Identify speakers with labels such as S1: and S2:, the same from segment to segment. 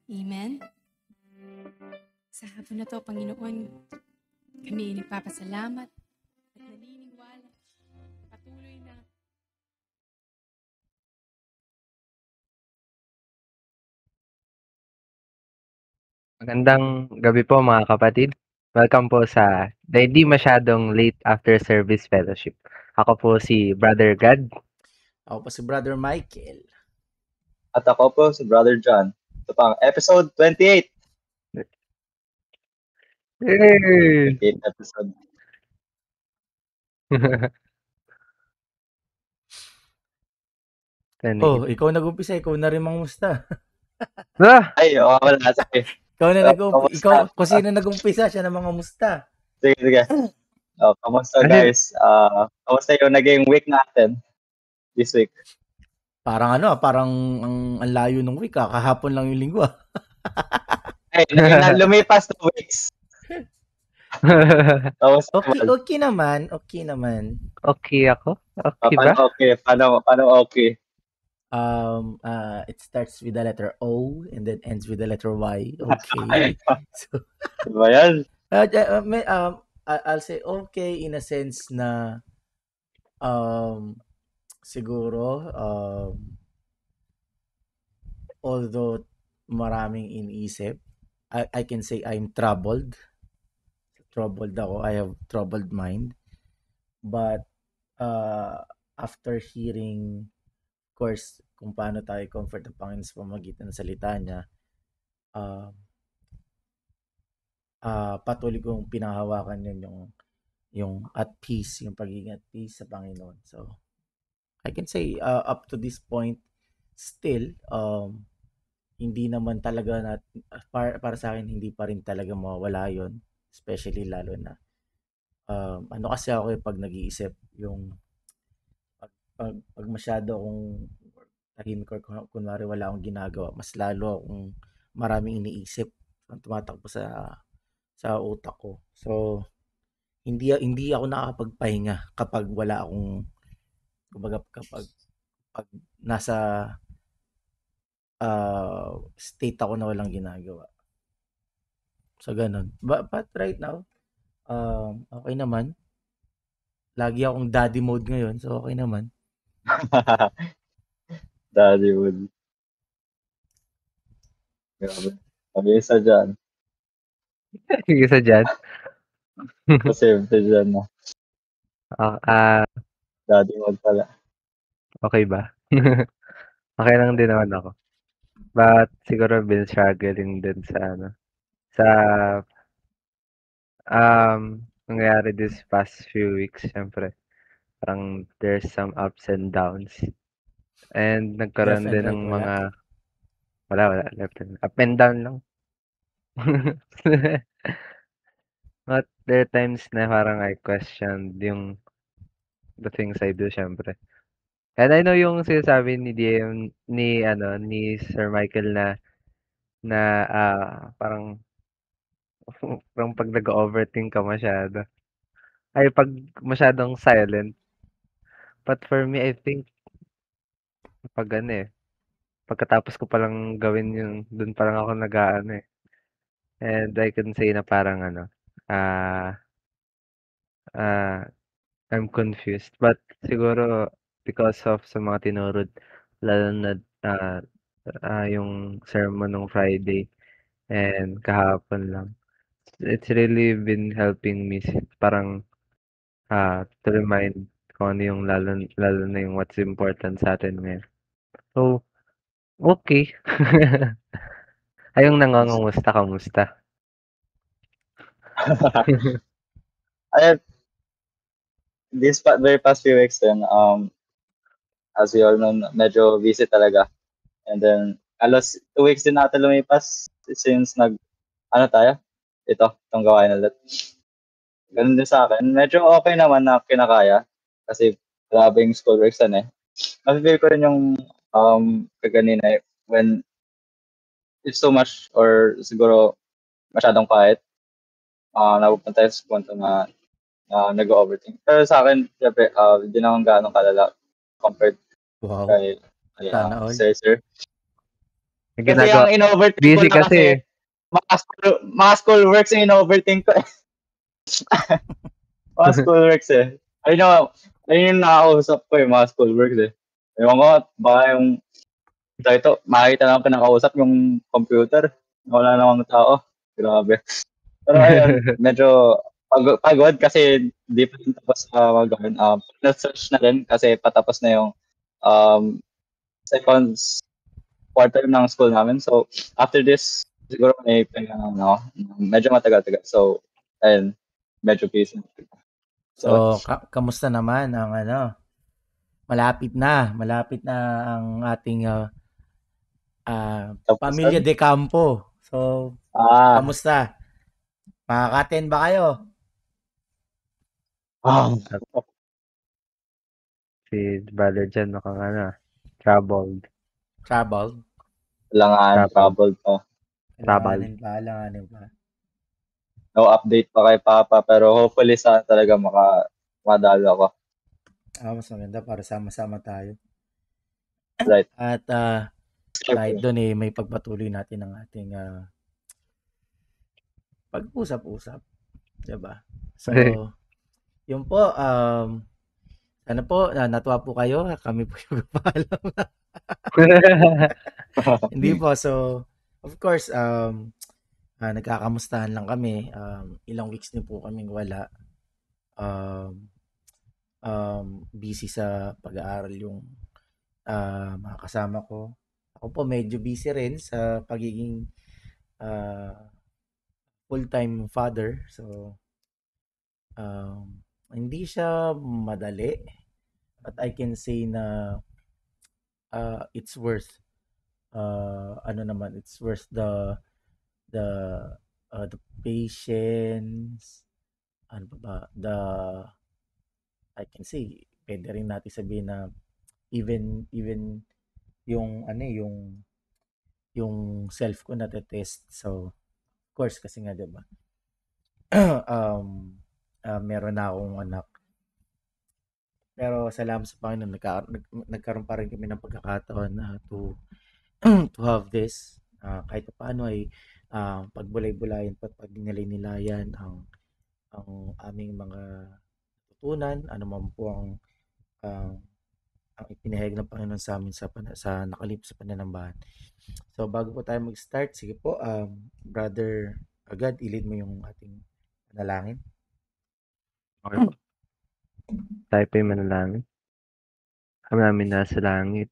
S1: Amen. Sa hapon na to, Panginoon, kami ay nagpapasalamat at naniniwala. Patuloy na
S2: Magandang gabi po mga kapatid. Welcome po sa hindi masyadong late after service fellowship. Ako po si Brother Gad.
S3: Ako po si Brother Michael.
S4: At ako po si Brother John. Ito pang episode 28.
S2: Yay!
S4: 28 episode.
S3: Oh, ikaw nag-umpisa, ikaw na rin mangusta.
S4: Ay, wala. Sige.
S3: Ikaw na ikaw, kung sino nag-umpisa, siya na mangamusta.
S4: Sige. Kamusta guys? Kamusta yung naging week natin this week?
S3: Parang ang layo ng week, kahapon lang yung linggo.
S4: Ay, lumipas 2 weeks.
S3: Okay naman.
S2: Okay ako? Okay ba?
S4: Paano okay?
S3: It starts with the letter O and then ends with the letter Y. Okay. So,
S4: diba yan?
S3: I'll say okay in a sense na siguro although maraming iniisip, I can say I'm troubled ako. I have troubled mind, but after hearing, of course, kung paano tayo comfort ng Panginoon sa pamamagitan ng salita niya, patuloy kong pinahawakan yun yung at peace, yung pagiging at peace sa Panginoon. So I can say up to this point still hindi naman talaga para sa akin hindi pa rin talaga mawawala yon, especially lalo na kasi ako pag nag-iisip yung pag masyado akong tahimik or kunwari wala akong ginagawa, mas lalo akong maraming iniisip ang tumatakbo sa utak ko. So hindi ako nakakapagpahinga kapag wala akong kapag nasa state ako na walang ginagawa. So ganun. But right now, okay naman. Lagi akong daddy mode ngayon, so okay naman.
S4: Daddy mode. Grabe. Mag-isa dyan.
S2: Isa dyan?
S4: Pasente dyan na. Daddy mode pala.
S2: Okay ba? Okay lang din naman ako. But siguro been struggling din sa nangyari this past few weeks, syempre. Parang there's some ups and downs. And nagkaroon din ng mga wala, left and up and down lang. But there are times na parang I questioned the things I do, syempre. And I know yung sinasabi ni Sir Michael na parang pag nag-overthink ka masyado. Ay, pag masyadong silent. But for me, I think pagkatapos ko palang gawin dun parang ako And I can say na parang I'm confused. But siguro because of sa mga tinurod, lalo na yung sermon ng Friday and kahapon lang. It's really been helping me parang to remind kung ano yung lalo na yung what's important sa atin ngayon. So, okay. Ayong nangangumusta, kamusta?
S4: This very past few weeks then, as we all know, medyo busy talaga. And then, alos 2 weeks din natin lumipas since itong gawain ulit. Ganun din sa akin. Medyo okay naman na kinakaya kasi grabe yung school works Mas-feel ko rin yung kaganina when it's so much or siguro masyadong quiet. Napupunta sa punto na nag-overthink. Pero sa akin, syempre, hindi naman gaano kalala compared kay Sir.
S2: May
S4: Kasi
S2: ginagawa.
S4: ang in-overthink ko
S2: Busy
S4: na
S2: kasi.
S4: kasi, mga school works yung in-overthink ko. Mga school works eh. Ayun yung nakakausap ko yung mga school works eh. Ewan ko, baka yung ito, makikita lang pinakausap yung computer. Wala namang tao. Grabe. Pero ayun, medyo pagod kasi di pa rin tapos mag-gawin. Na-search na rin kasi patapos na yung um, second quarter ng school namin. So, after this, siguro may no, medyo matagal-tagal. So, ayun, medyo busy. So,
S3: So, kamusta naman ang malapit na ang ating Pamilya
S4: tapusan.
S3: de Campo. So,
S4: Ah,
S3: kamusta? Makaka-attend ba kayo?
S4: ah,
S2: Si brother dyan mukhang troubled.
S3: Travel?
S4: langan,
S2: Troubled.
S4: trouble pa.
S2: Troubled.
S3: Alanganin pa.
S4: No update pa kay Papa, pero hopefully sana talaga madalo ako.
S3: Mas maganda para sama-sama tayo.
S4: Right.
S3: At kahit doon may pagpatuloy natin ang ating pag-usap-usap. Diba? So, yun po, sana po, natuwa po kayo. Kami po yung paalam. Hindi po. So, of course, nagkakamustahan lang kami. Ilang weeks din po kaming wala. Busy sa pag-aaral yung mga kasama ko. Ako po medyo busy rin sa pagiging full-time father. So, hindi siya madali. But I can say na it's worth it's worth the patience, I can say, pwede rin natin sabihin na even yung yung self ko na-test. So, of course, kasi nga, diba, meron na akong anak. Pero salamat sa Panginoon, nagkaroon pa rin kami ng pagkakataon to have this. Kahit paano ay pagbulay-bulayan at pagnilay-nilayan ang aming mga tutunan, ano man po ang ipinahayag ng Panginoon sa amin sa nakalip sa pananambahan. So, bago po tayo mag-start, sige po, Brother Agad, ilid mo yung ating panalangin.
S2: Okay po. Tayo po yung manalangin. Kami namin nasa langit.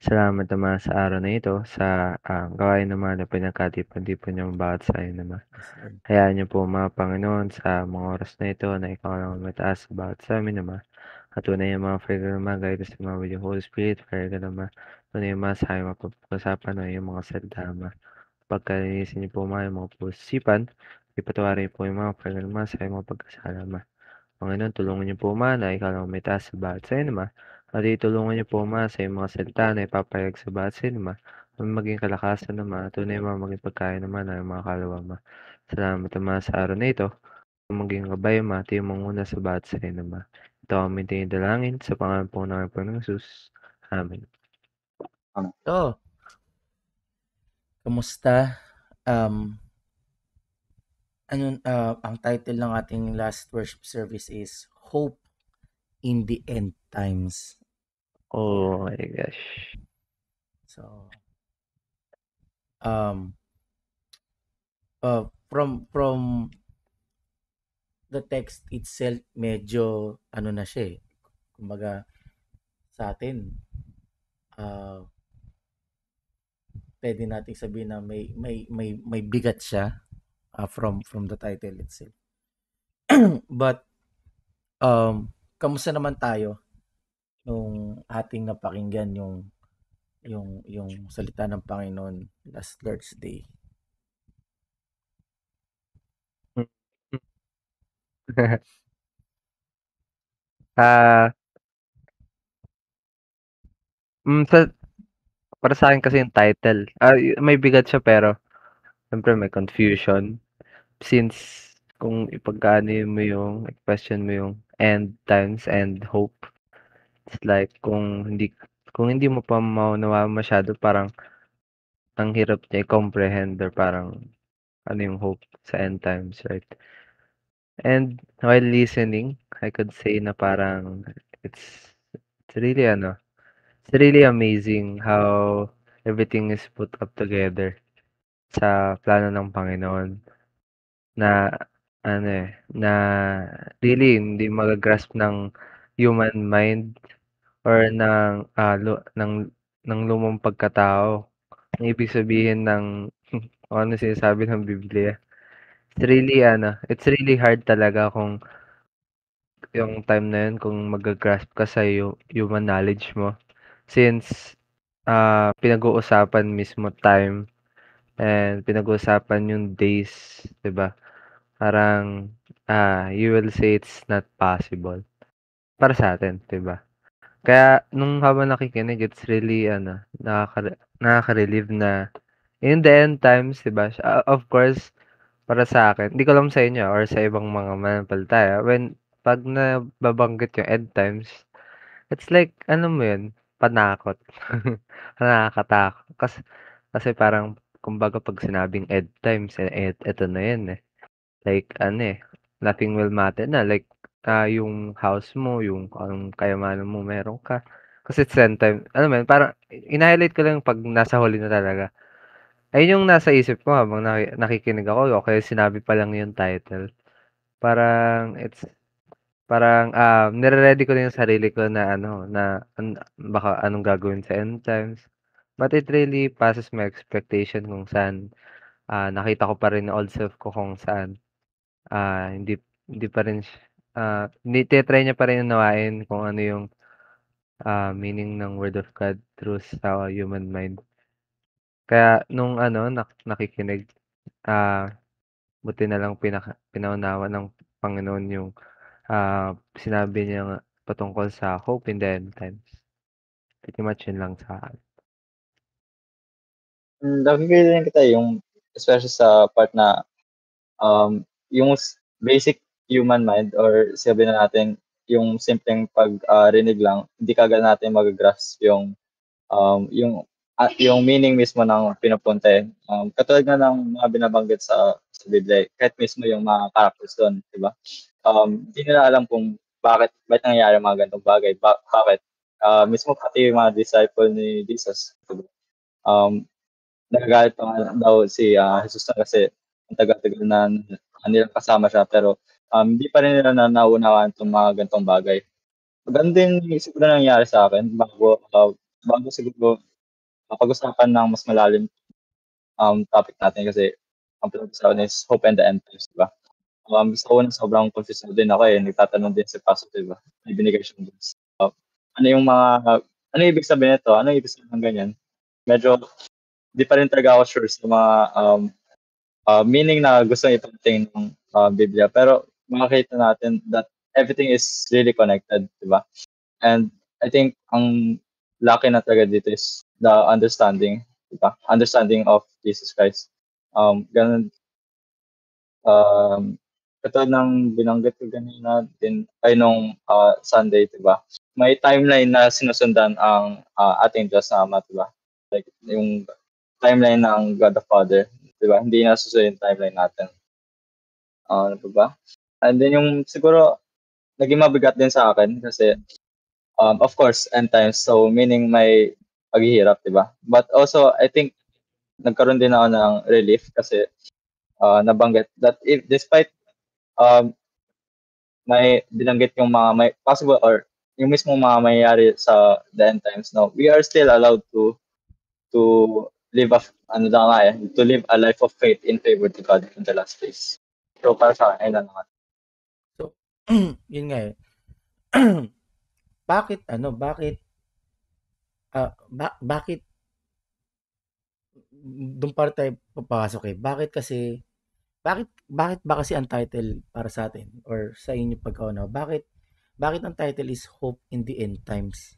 S2: Salamat naman sa araw na ito, sa gawain naman na pinagkatipan-tipan niyo bawat sa iyo naman.
S3: Yes, Lord.
S2: Hayaan niyo po mga Panginoon sa mga oras na ito na ikaw lang ang mataas sa bawat sa amin naman. At tunay yung mga prayer ka naman, guide us naman with your Holy Spirit, prayer ka naman. Tunay yung mga sa aking mapapag-usapan o yung mga salita naman. Pagkalinisin niyo po mga yung mga pusipan, ipatawarin niyo po yung mga prayer ka naman sa aking mga pagkasala naman. Panginoon, tulungan niyo po na ikaw lang may taas sa bawat sa inyo, at itulungan niyo po sa iyong mga salita na ipapayag sa bawat sa inyo, maging kalakasan naman, at tunay maging pagkain naman ng mga kalawa, Salamat sa araw na ito, maging gabay, at iyong manguna sa bawat sa inyo, Ito ang aming tinidalangin sa pangalan po ng Panginoong Jesus. Amen.
S3: So, kamusta? Ang title ng ating last worship service is Hope in the End Times.
S2: Oh my gosh.
S3: So, from the text itself, medyo na siya kumbaga sa atin, pwede nating sabihin na may bigat siya from the title itself. But kamusta naman tayo nung ating napakinggan yung salita ng Panginoon last Lord's Day?
S2: Para sa akin kasi yung title, may bigat siya pero siyempre may confusion. Since kung ipagkaano mo yung question mo yung end times and hope, it's like kung hindi mo pa maunawa masyado, parang ang hirap niya i-comprehend or parang ano yung hope sa end times, right? And while listening, I could say na parang it's it's really it's really amazing how everything is put up together sa plano ng Panginoon na na really hindi magagrasp ng human mind or ng lumang pagkatao. Ang ibig sabihin ng kung ano sinasabi ng Biblia. It's really hard talaga kung yung time na yun kung magagrasp ka sa human knowledge mo. Since pinag-uusapan mismo time and pinag-uusapan yung days, 'di ba? Parang you will say it's not possible para sa atin, 'di ba? Kaya nung habang nakikinig, it's really nakaka-relieve na in the end times, 'di ba? Of course, para sa akin, hindi ko alam sa inyo or sa ibang mga mananampalataya, pag nababanggit yung end times, it's like ano mo yun, panakot. Nakakatakot. Kasi parang kumbaga pag sinabing end times, eto na yun eh. Like nothing will matter na. Like yung house mo, yung anong kayamanan mo meron ka. Kasi it's end time. Ano man, parang in-highlight ko lang pag nasa huli na talaga. Ayun yung nasa isip ko habang nakikinig ako o kaya sinabi pa lang yung title. Parang parang nire-ready ko na yung sarili ko na baka anong gagawin sa end times. But it really passes my expectation kung saan nakita ko pa rin yung old self ko kung saan hindi hindi pa rin hindi tinatry niya pa rin unawain kung ano yung meaning ng Word of God through sa human mind. Kaya nung nakikinig, ah, buti na lang pinaunawa ng Panginoon yung sinabi niya nga patungkol sa hope in the end times. Pretty much yun lang sa akin.
S4: Nakikita din kita yung especially sa part na yung basic human mind or sabi na natin yung simpleng pag-rinig lang, hindi kagad natin magagrasp yung meaning mismo ng pinupunte. Katulad nga ng mga binabanggit sa Biblia, kahit mismo yung mga characters doon, di ba? Hindi nila alam kung bakit nangyayari mga ganitong bagay, bakit. Mismo pati yung mga disciple ni Jesus, di ba? Nagagalit pa nga daw si Jesus na kasi ang tagal-tagal na nilang kasama siya pero hindi pa rin nila naunawaan itong mga ganitong bagay. Ganun din siguro nangyari sa akin bago siguro pag-usapan ng mas malalim topic natin kasi ang pinag-usapan is hope and the end times, di ba? Sa una sobrang confused din ako nagtatanong din si Pastor, di ba? May binigay siyang verse. Ano yung ano ibig sabihin nito? Ano ibig sabihin ng ganyan? Medyo di pa rin talaga ako sure sa mga meaning na gusto iparating ng Biblia. Pero makakita natin that everything is really connected, di ba? And I think ang laki na talaga dito is the understanding, di ba? Understanding of Jesus Christ. Ganun, katulad ng binanggit ko kanina din ay nung Sunday, di ba? May timeline na sinusundan ang ating Diyos na Ama, di ba? Like yung timeline ng God the Father, di ba? Hindi na susunod yung timeline natin. Ano pa ba? And then yung siguro naging mabigat din sa akin kasi of course end times, so meaning may paghihirap, di ba? But also I think nagkaroon din ako ng relief kasi nabanggit that if despite um, may binanggit yung mga may possible or yung mismong mga mayayari sa the end times, no, we are still allowed to live to live a life of faith in favor to God in the last days. So para sa akin, ayun lang naman.
S3: So, yun nga eh. Bakit bakit doon pa tayo papasok eh. Bakit ba kasi ang title para sa atin or sa inyo pagkaunawa? Bakit ang title is Hope in the End Times?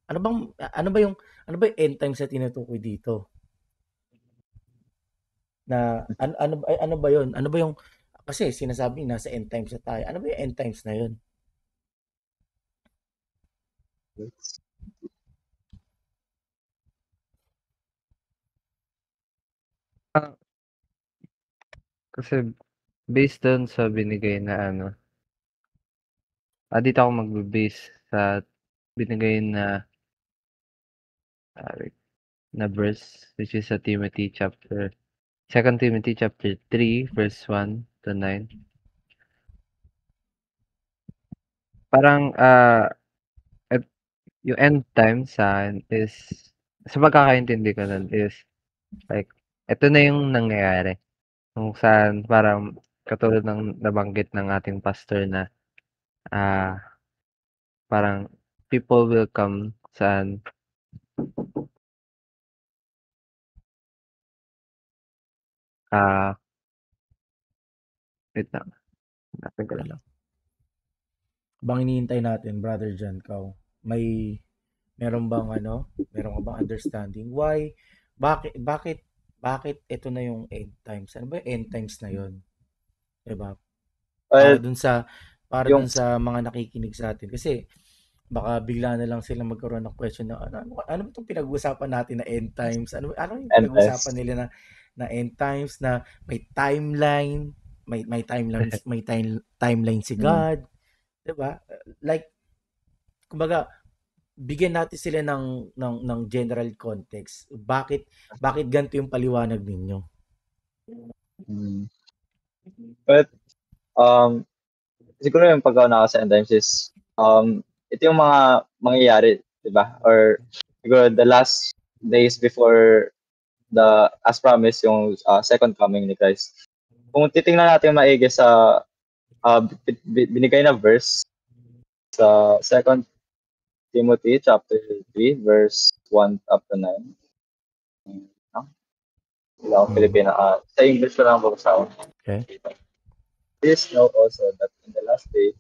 S3: Ano ba yung end times na tinutukoy dito? Na ano ba 'yon? Ano ba yung kasi sinasabi nasa end times na tayo. Ano ba yung end times na 'yon?
S2: Kasi based dun sa binigay na ano, dito ako magbe-base sa binigay na wait, na verse which is sa Second Timothy chapter 3 verse 1 to 9. Parang yung end time sa'kin is sa pagkakaintindi ko nun is like eto na yung nangyayari. Kung saan parang katulad ng nabanggit ng ating pastor na ah, parang people will come saan ah, wait lang, hanapin ko lang.
S3: Bang iniintay natin, Brother John, meron bang meron ka bang understanding why bakit ito na yung end times? Ano ba yung end times na yon? 'Di ba? Para
S4: Well,
S3: dun sa
S4: yung
S3: mga nakikinig sa atin kasi baka bigla na lang sila magkaroon ng question na ano ba 'tong pinag-uusapan natin na end times? Ano yung
S4: NS.
S3: pinag-uusapan nila na end times na may timeline, timeline si
S4: Mm.
S3: God, 'di ba? Like kumbaga bigyan natin sila ng general context. Bakit ganito yung paliwanag ninyo?
S4: Mm. But siguro yung pagkauna ko sa end times is ito yung mga mangyayari, di ba? Or siguro the last days before as promised, yung second coming ni Christ. Kung titingnan natin maigi sa binigay na verse sa Second Timothy chapter 3 verse 1 up to 9. Wala akong Pilipino. Sa English ko lang babasa.
S3: Okay.
S4: This know also that in the last day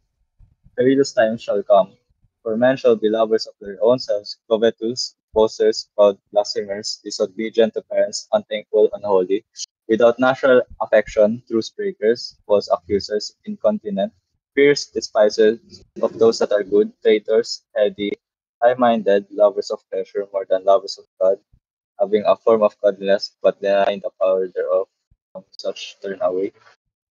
S4: perilous times shall come, for men shall be lovers of their own selves, covetous, boasters, proud, blasphemers, disobedient to parents, unthankful, unholy, without natural affection, truce breakers, false accusers, incontinent, fierce despisers of those that are good, traitors, heady, high-minded, lovers of pleasure more than lovers of God, having a form of godliness, but denying the power thereof. From such turn away.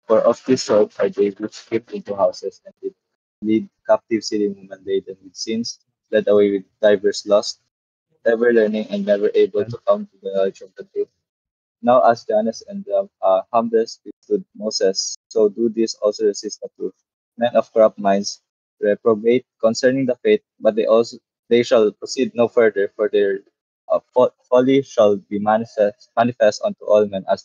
S4: For of this sort are they which creep into houses and did lead captive silly women laden with sins, led away with divers lusts, ever learning and never able to come to the knowledge of the truth. Now as Jannes and the humblest withstood Moses, so do these also resist the truth. Men of corrupt minds reprobate concerning the faith, but they shall proceed no further, for their folly shall be manifest unto all men as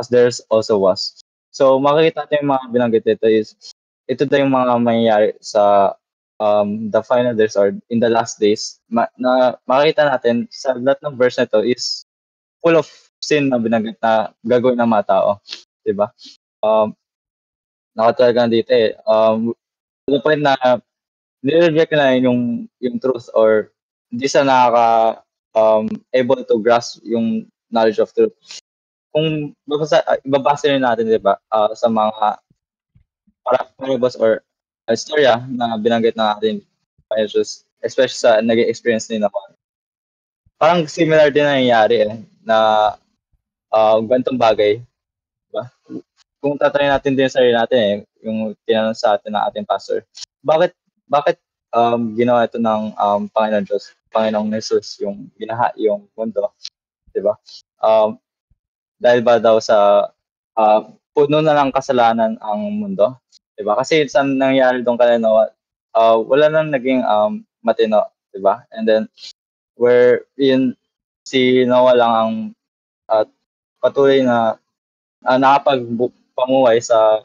S4: theirs also was. So makikita natin yung mga binanggit dito is ito daw yung mga mangyayari sa the final days or in the last days na makikita natin sa lahat ng verse na ito is full of sin na binanggit na gagawin ng mga tao. Diba? Nakatalaga dito eh. To the point na nire-reject na yung truth or hindi sa able to grasp yung knowledge of truth. Kung ibabasa rin natin, di ba, sa mga parables or istorya na binanggit na natin, Jesus, especially sa naging experience ni Noah. Parang similar din na nangyayari na ganitong bagay. Diba? Kung tatanungin natin din sa sarili natin yung tinanong sa atin ng ating pastor, bakit ginawa ito ng Panginoon Diyos, Panginoong Jesus, yung binaha yung mundo, di ba? Dahil ba daw sa puno na ng kasalanan ang mundo, di ba? Kasi sa nangyari doon kay Noah, wala nang naging matino, di ba? And then wherein si Noah lang ang patuloy na nakapagpamuhay sa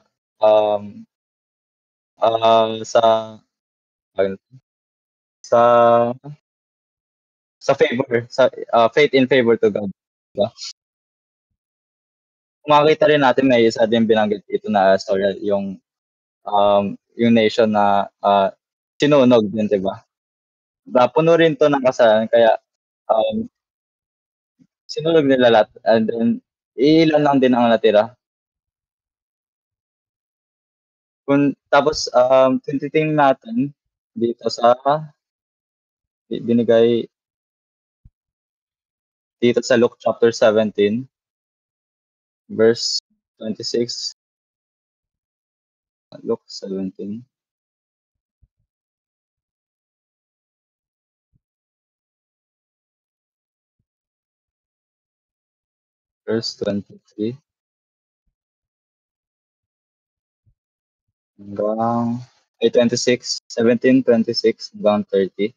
S4: sa favor sa faith in favor to God, diba? Kung makita rin natin may isa din binanggit ito na story yung nation na sinunog din, diba? Puno rin to ng kasalanan kaya sinunog nila lahat and then ilan lang din ang natira. Tapos titingnan natin dito sa binigay dito sa Luke chapter 17 verse 26, Luke 17. Verse 23 hanggang 26, 17, 26 hanggang 30.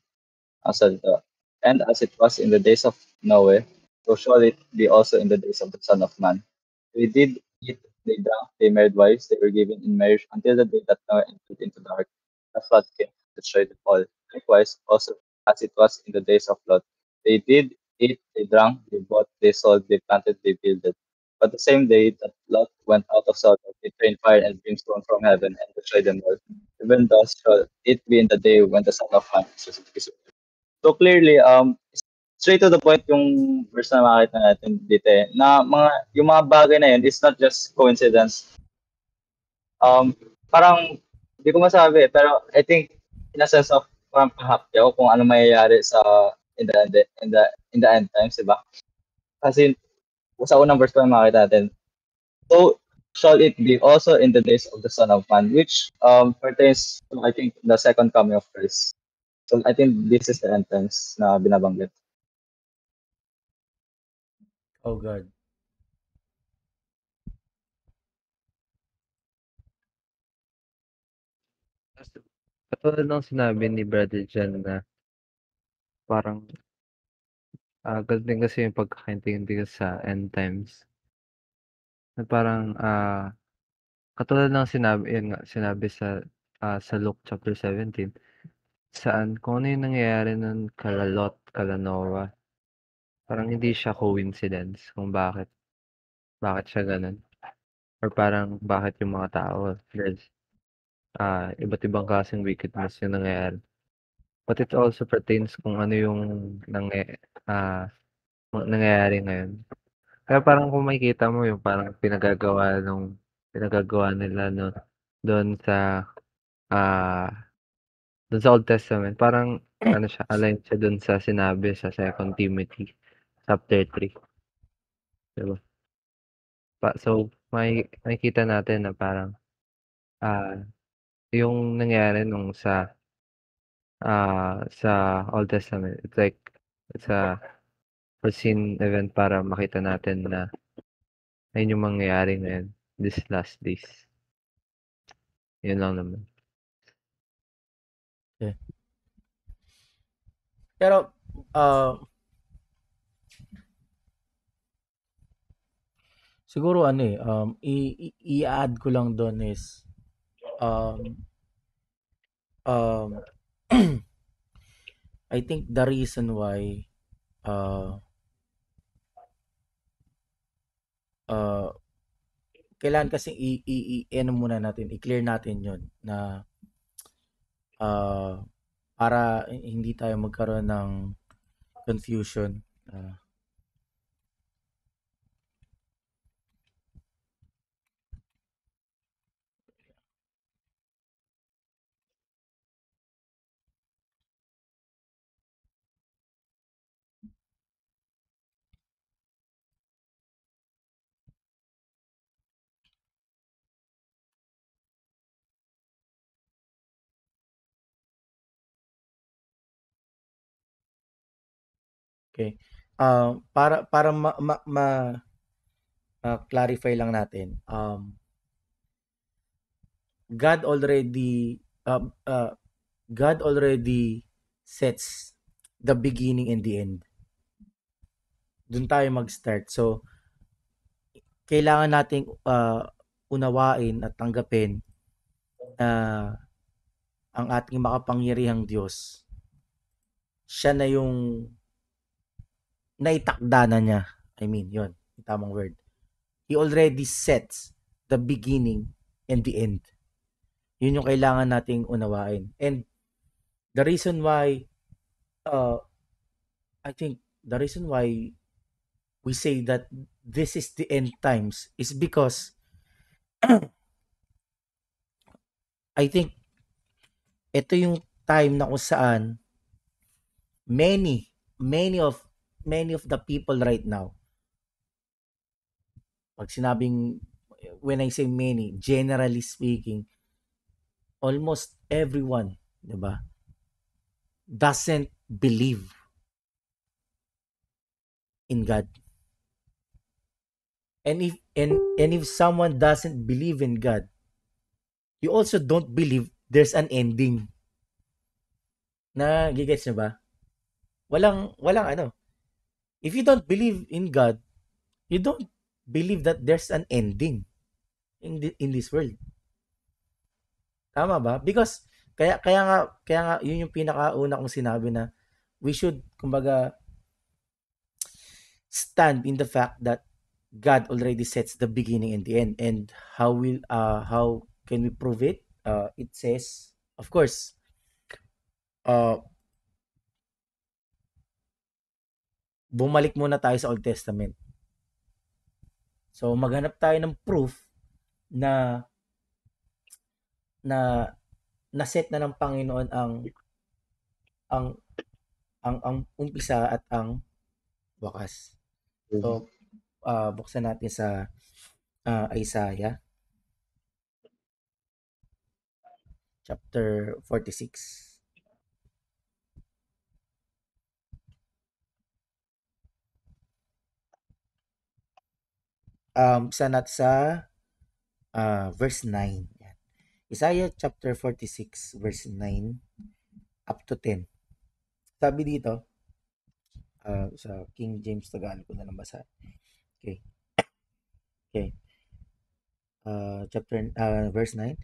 S4: And as it was in the days of Noah, so shall it be also in the days of the Son of Man. They did eat, they drank, they married wives, they were given in marriage until the day that Noah entered into the ark. The flood came and destroyed them all. Likewise, also as it was in the days of Lot, they did eat, they drank, they bought, they sold, they planted, they builded. But the same day that Lot went out of Sodom, it rained fire and brimstone from heaven and destroyed them all. Even thus shall it be in the day when the Son of Man is revealed. So clearly, straight to the point yung verse na makita natin dito na yung mga bagay na yun is not just coincidence. Parang, hindi ko masabi, pero I think, in a sense of, parang pahapyaw kung ano mayayari in the end times, diba? Kasi, sa unang verse ko na makita natin, so shall it be also in the days of the Son of Man, which pertains to, I think, the second coming of Christ. So I think this is the end times na binabanggit.
S3: Oh God.
S2: Katulad ng sinabi ni Brother Jan na parang ganun kasi yung pagkakaintindi ko sa end times. Na parang katulad ng sinabi sa Luke chapter 17, saan kung ano yung nangyayari nun kala Lot, kala Noah, parang hindi siya coincidence kung bakit siya ganun. Or parang bakit yung mga tao, there's iba't ibang klaseng wickedness yung nangyayari. But it also pertains kung ano yung nangyayari ngayon. Kaya parang kung makikita mo yung parang pinagagawa nila no doon sa ah doon sa Old Testament, parang ano siya, align siya doon sa sinabi sa 2 Timothy chapter 3, 'di ba? So makikita natin na parang ah yung nangyari nung sa Old Testament, it's a foreseen event para makita natin na ayun yung mangyayari ngayon, these last days. Yun lang naman.
S3: Okay. Pero, siguro i-add ko lang doon is, I think the reason why, kailangan kasi ano muna natin, i-clear natin yun na para hindi tayo magkaroon ng confusion. Okay. Para clarify lang natin. God already sets the beginning and the end. Doon tayo mag-start. So, kailangan nating unawain at tanggapin ang ating makapangyarihang Diyos. Siya na yung naitakda na niya. I mean, yun. Yung tamang word. He already sets the beginning and the end. Yun yung kailangan nating unawain. And the reason why, I think, the reason why we say that this is the end times is because I think ito yung time na kung saan many of the people right now, pag sinabing when I say many, generally speaking, almost everyone, 'di ba, doesn't believe in God. And if someone doesn't believe in God, you also don't believe there's an ending. Na gigets niyo ba? Walang ano. If you don't believe in God, you don't believe that there's an ending in this world. Tama ba? Because kaya nga yun yung pinakauna kong sinabi na we should kumbaga stand in the fact that God already sets the beginning and the end. And how can we prove it? It says, of course, uh, bumalik muna tayo sa Old Testament. So maghanap tayo ng proof na na na-set na ng Panginoon ang ang umpisa at ang wakas. So buksan natin sa Isaiah chapter 46. Buksan natin sa verse 9. Yan. Isaiah chapter 46 verse 9 up to 10. Sabi dito, sa King James Tagalog ko na lang basa. Okay. Verse 9.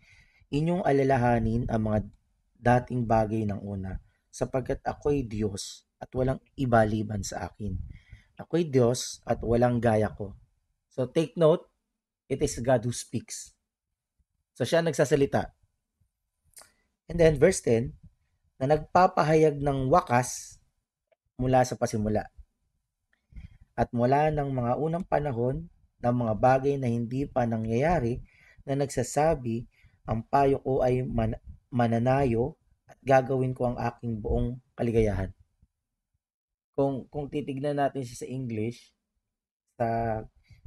S3: Inyong alalahanin ang mga dating bagay ng una, sapagkat ako'y Diyos at walang iba liban sa akin. Ako'y Diyos at walang gaya ko. So take note, it is God who speaks. So siya nagsasalita. And then verse 10, na nagpapahayag ng wakas mula sa pasimula. At mula ng mga unang panahon ng mga bagay na hindi pa nangyayari, na nagsasabi, ang payo ko ay mananayo at gagawin ko ang aking buong kaligayahan. Kung titignan natin siya sa English, sa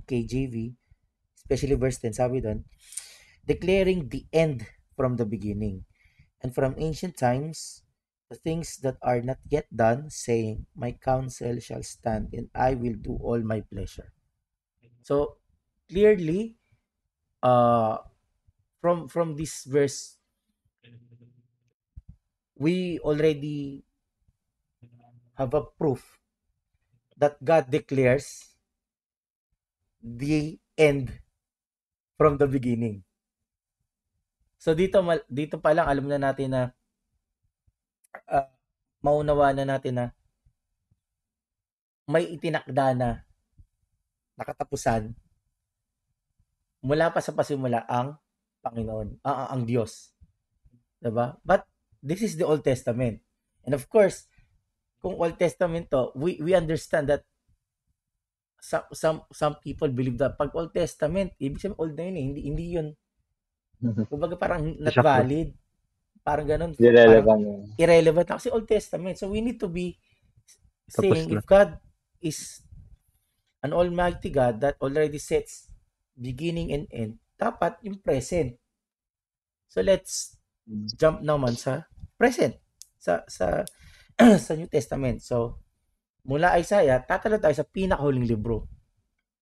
S3: KJV, especially verse 10, sabi doon, declaring the end from the beginning, and from ancient times, the things that are not yet done, saying, my counsel shall stand, and I will do all my pleasure. So, clearly, from this verse, we already have a proof that God declares the end from the beginning. So dito pa lang alam na natin na maunawa na natin na may itinakda na nakatapusan mula pa sa pasimula ang Panginoon, ang Diyos. Diba? But this is the Old Testament. And of course, kung Old Testament to, we understand that some people believe that pag Old Testament, ibig sabihin old na yun eh. Hindi yun. Kumbaga parang not valid. Parang ganun. Irrelevant na kasi Old Testament. So we need to be saying if God is an almighty God that already sets beginning and end, dapat yung present. So let's jump naman sa present. Sa sa New Testament. So mula Isaiah, tatalo tayo sa pinakahuling libro,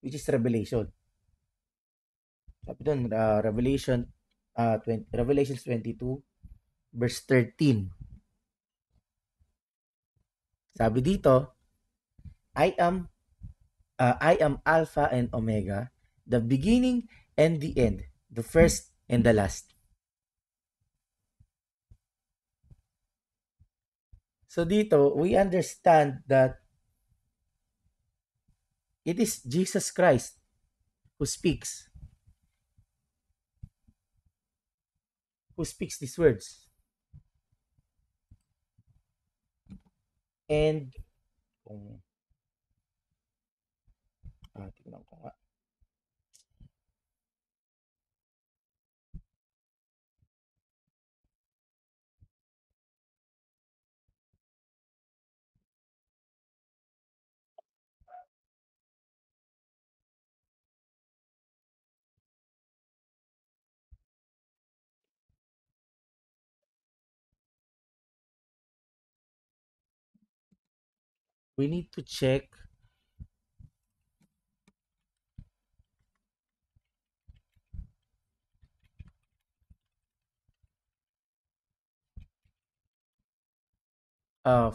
S3: which is Revelation. Sabi doon, Revelations 22, verse 13. Sabi dito, I am Alpha and Omega, the beginning and the end, the first and the last. So dito, we understand that it is Jesus Christ who speaks these words. And tingnan ko nga. we need to check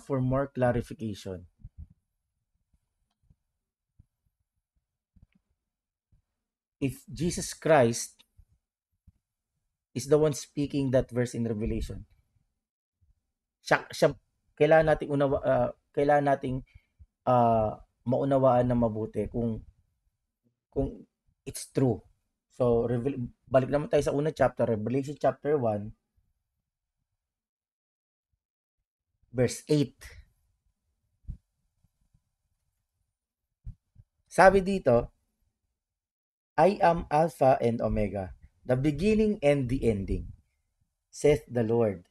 S3: for more clarification. If Jesus Christ is the one speaking that verse in Revelation, siya kailangan nating maunawaan na mabuti kung it's true. So balik naman tayo sa unang chapter, Revelation chapter 1 verse 8. Sabi dito, I am Alpha and Omega, the beginning and the ending, saith the Lord,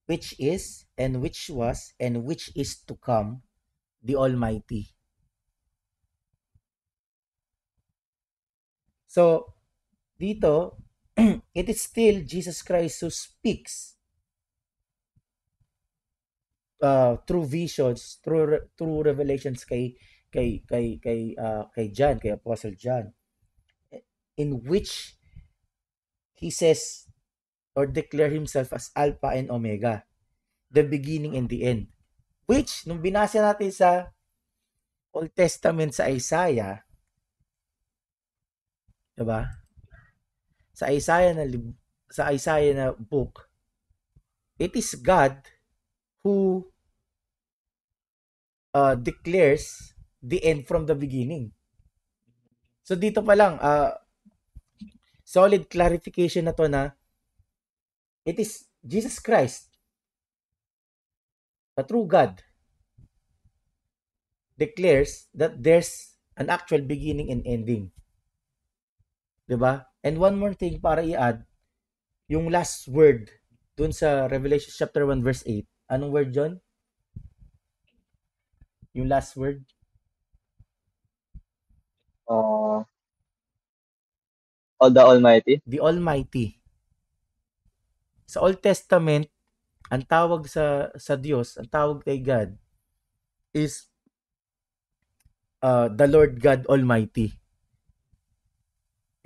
S3: which is, and which was, and which is to come, the Almighty. So, dito, it is still Jesus Christ who speaks through visions, through revelations kay John, kay Apostle John, in which he says or declare himself as Alpha and Omega, the beginning and the end. Which, nung binasa natin sa Old Testament sa Isaiah, diba? Sa Isaiah na book, it is God who declares the end from the beginning. So dito pa lang, solid clarification na to na it is Jesus Christ, the true God, declares that there's an actual beginning and ending. Diba? And one more thing para i-add, yung last word dun sa Revelation chapter 1 verse 8. Anong word John? Yung last word?
S4: The Almighty.
S3: The Almighty. Sa Old Testament, ang tawag sa Diyos, ang tawag kay God is the Lord God Almighty.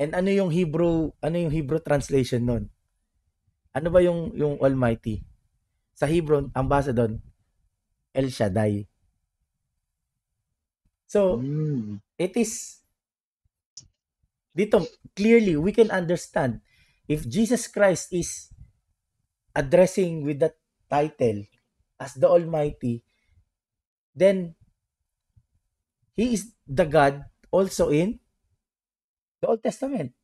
S3: And ano yung Hebrew translation nun? Ano ba yung Almighty? Sa Hebrew, ang basa doon, El Shaddai. So, it is dito, clearly, we can understand if Jesus Christ is addressing with that title as the Almighty, then He is the God also in the Old Testament.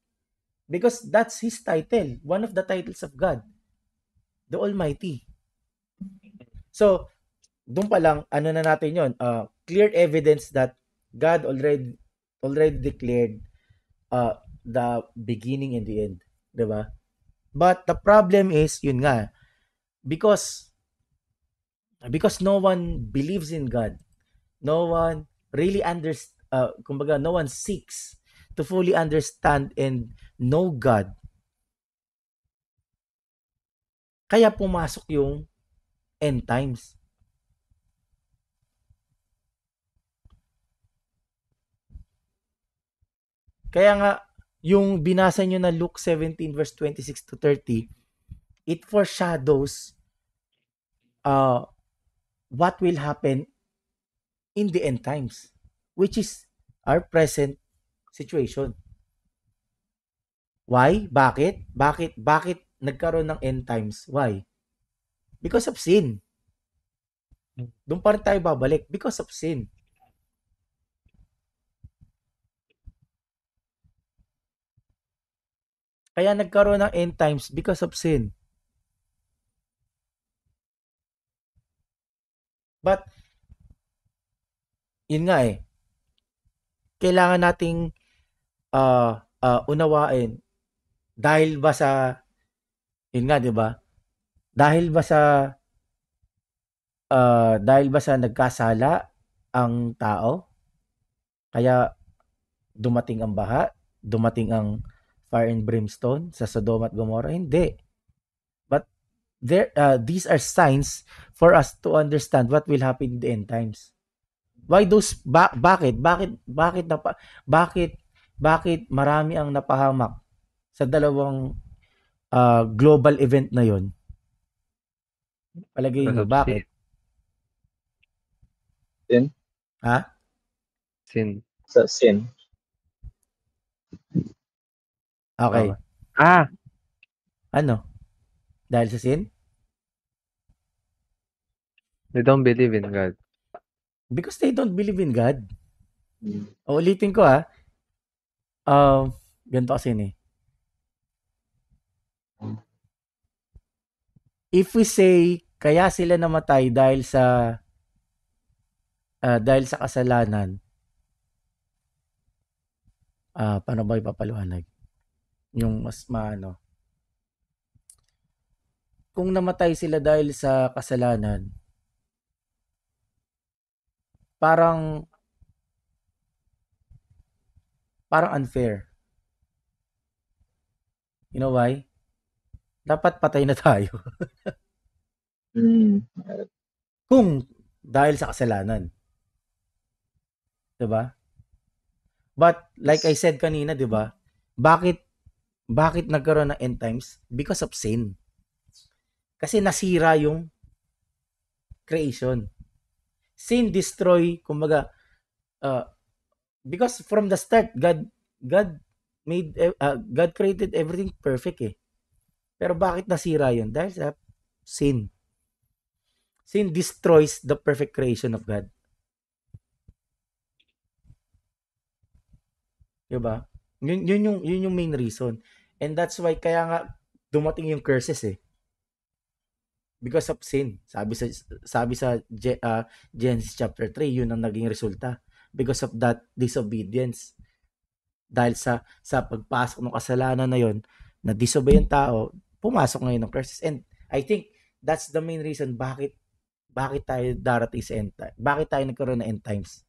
S3: Because that's His title, one of the titles of God, the Almighty. So, doon pa lang, ano na natin yun, clear evidence that God already declared the beginning and the end, diba? But the problem is, yun nga, because no one believes in God, no one really kumbaga, no one seeks to fully understand and know God. Kaya pumasok yung end times. Kaya nga, yung binasa nyo na Luke 17 verse 26 to 30, it foreshadows what will happen in the end times, which is our present situation. Why? Bakit nagkaroon ng end times? Why? Because of sin. Doon pa rin tayo babalik. Because of sin. Kaya nagkaroon ng end times because of sin. But, yun nga kailangan nating unawain. Dahil ba sa, yun nga, di ba? Dahil ba sa nagkasala ang tao? Kaya dumating ang baha? Dumating ang fire and brimstone sa Sodom at Gomorrah? Hindi. But these are signs for us to understand what will happen in the end times. Why those bakit marami ang napahamak sa dalawang global event na yon? Palagay
S2: Because
S3: nyo,
S2: of
S3: bakit?
S4: Sin?
S3: Ha?
S2: sin.
S4: Sa sin.
S3: Okay.
S2: Tama.
S3: Ano? Dahil sa sin?
S2: They don't believe in God.
S3: Because they don't believe in God.
S4: Mm.
S3: Ulitin ko ganito kasi eh. If we say kaya sila namatay dahil sa kasalanan, paano ba ipapaliwanag? Yung mas maano. Kung namatay sila dahil sa kasalanan, parang unfair. You know why? Dapat patay na tayo.
S4: Mm.
S3: Kung dahil sa kasalanan. 'Di ba? But like I said kanina, 'di ba? Bakit nagkaroon ng end times? Because of sin. Kasi nasira yung creation. Sin destroy, kumbaga, because from the start, God created everything perfect eh. Pero bakit nasira yun? Dahil sa sin. Sin destroys the perfect creation of God. Diba? Yun yung main reason. And that's why kaya nga dumating yung curses eh. Because of sin. Sabi sa Genesis chapter 3, yun ang naging resulta. Because of that disobedience. Dahil sa pagpasok ng kasalanan na yun, na disobey ang tao, pumasok ngayon ng curses. And I think that's the main reason bakit tayo darating sa end time. Bakit tayo nagkaroon ng end times?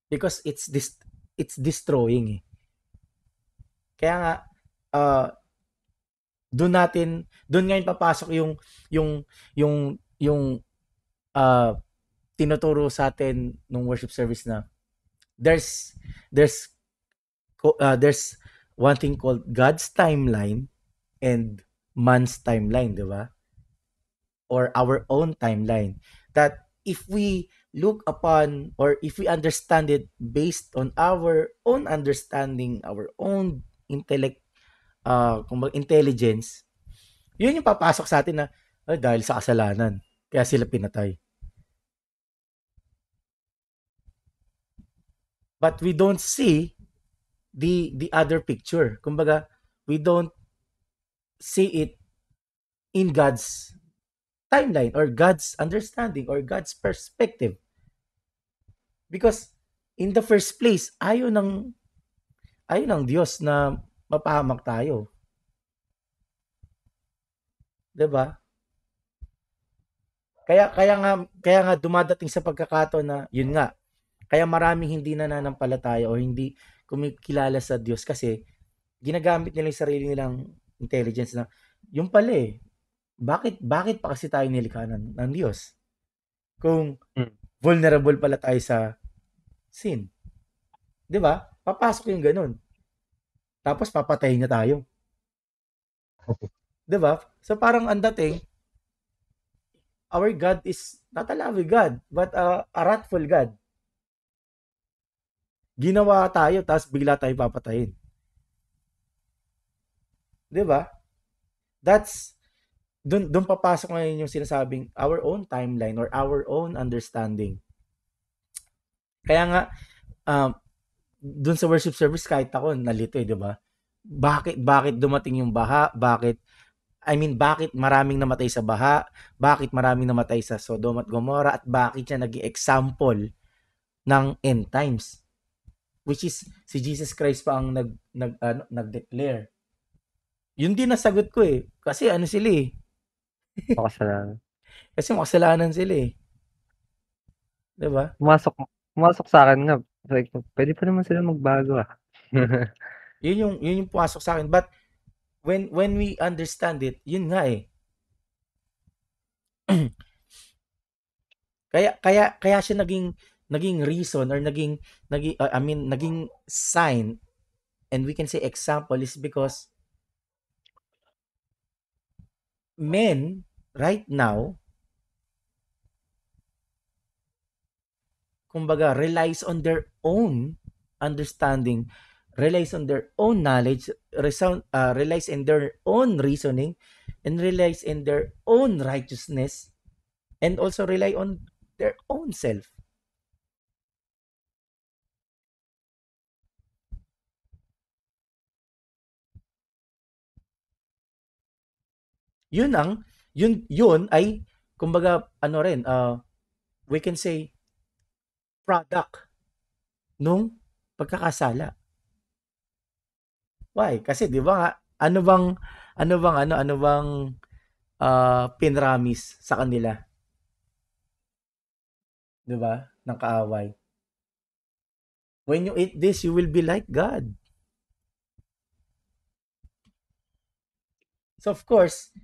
S3: Because it's destroying eh. Kaya nga doon ngayon papasok yung tinuturo sa atin nung worship service na there's one thing called God's timeline and man's timeline, di ba? Or our own timeline. That if we look upon or if we understand it based on our own understanding, our own intellect, intelligence, yun yung papasok sa atin na dahil sa kasalanan, kaya sila pinatay. But we don't see the other picture. Kumbaga, we don't see it in God's timeline or God's understanding or God's perspective. Because in the first place, ayaw ng Diyos na mapahamak tayo. 'Di ba? Kaya nga dumadating sa pagkakataon na yun nga. Kaya maraming hindi nananampalataya o hindi kumikilala sa Diyos kasi ginagamit nila yung sarili nilang intelligence na yung pala eh. Bakit pa kasi tayo nilikha ng Diyos? Kung vulnerable pala tayo sa sin. 'Di ba? Papasok yung ganun. Tapos papatayin niya tayo. 'Di ba? So parang ang dating, our God is not a loving God, but a wrathful God. Ginawa tayo, tapos bigla tayo papatayin. 'Di ba? That's doon papasok ngayon yung sinasabing our own timeline or our own understanding. Kaya nga doon sa worship service kahit ako nalito eh, 'di ba? Bakit dumating yung baha? Bakit maraming namatay sa baha? Bakit maraming namatay sa Sodom at Gomorrah? At bakit siya naging example ng end times? Which is si Jesus Christ pa ang nag-declare. Yun din nasagot ko eh. Kasi ano sila eh.
S2: Makasalanan.
S3: Kasi makasalanan sila eh. 'Di ba?
S2: Pumasok sa akin nga. Like, pwede pa naman sila magbago ah.
S3: yun yung pumasok sa akin. But when we understand it, yun nga eh. Kaya siya naging reason or naging sign, and we can say example, is because men right now, kumbaga, relies on their own understanding, relies on their own knowledge, relies in their own reasoning, and relies in their own righteousness, and also rely on their own self. Yun ay, kumbaga, we can say, product nung pagkakasala. Why? Kasi 'di ba nga, ano bang pinramis sa kanila? 'Di ba? Ng kaaway. When you eat this, you will be like God. So of course,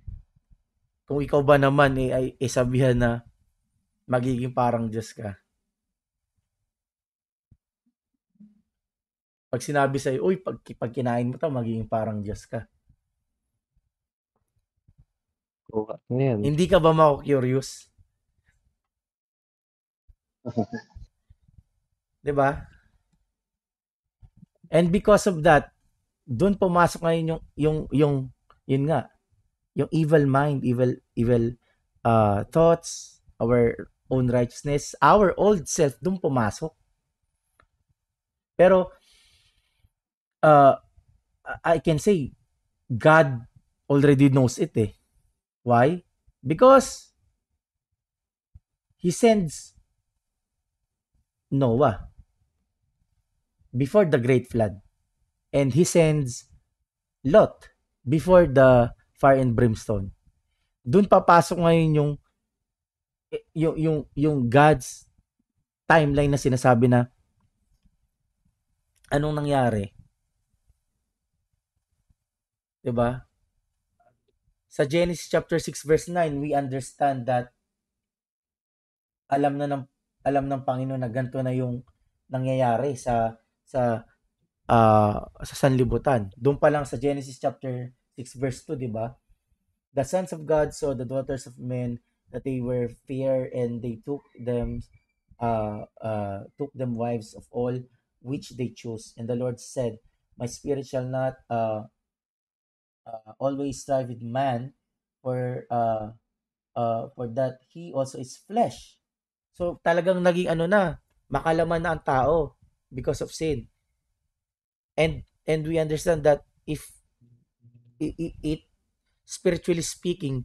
S3: kung ikaw ba naman ay sabihan na magiging parang Diyos ka. Pag sinabi sa'yo, uy, pag kinain mo to, magiging parang Diyos ka.
S2: Oo, ano yan?
S3: Hindi ka ba mako-curious? 'Di ba? And because of that, doon pumasok ngayon yung yun nga, yung evil mind, evil thoughts, our own righteousness, our old self, doon pumasok. Pero I can say God already knows it eh. Why? Because He sends Noah before the great flood, and He sends Lot before the fire and brimstone. Doon papasok ngayon yung God's timeline na sinasabi na anong nangyari. 'Di ba? Sa Genesis chapter 6 verse 9, we understand that alam ng Panginoon na ganito na yung nangyayari sa sanlibutan. Doon pa lang sa Genesis chapter 6 verse 2, 'di ba? The sons of God saw the daughters of men that they were fair, and they took them wives of all which they chose. And the Lord said, my spirit shall not always strive with man, for that he also is flesh. So talagang naging makalaman na ang tao because of sin. And we understand that if it spiritually speaking,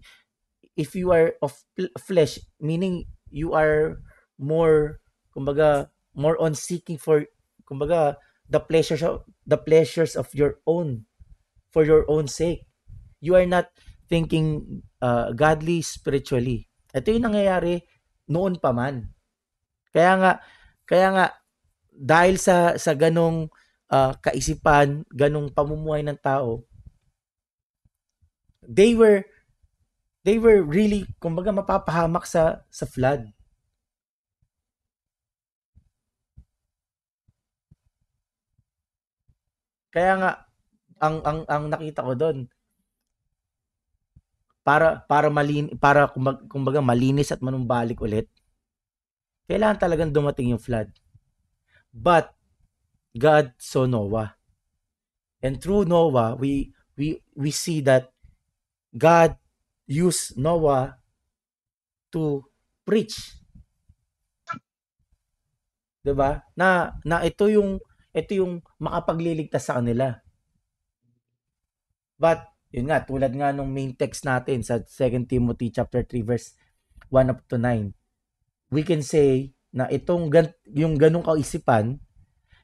S3: if you are of flesh, meaning you are more, kumbaga, more on seeking for, kumbaga, the pleasures of your own, for your own sake. You are not thinking godly spiritually. Ito yung nangyayari noon pa man. Kaya nga dahil sa ganong kaisipan, ganong pamumuhay ng tao, they were really, kumbaga, mapapahamak sa flood. Kaya nga ang nakita ko doon, para kumbaga malinis at manumbalik ulit, kailangan talagang dumating yung flood. But God saw Noah, and through Noah we see that God used Noah to preach. 'Di ba? Na ito yung makapagliligtas sa kanila. But yun nga, tulad nga nung main text natin sa 2 Timothy chapter 3 verse 1 up to 9, we can say na yung ganung kaisipan,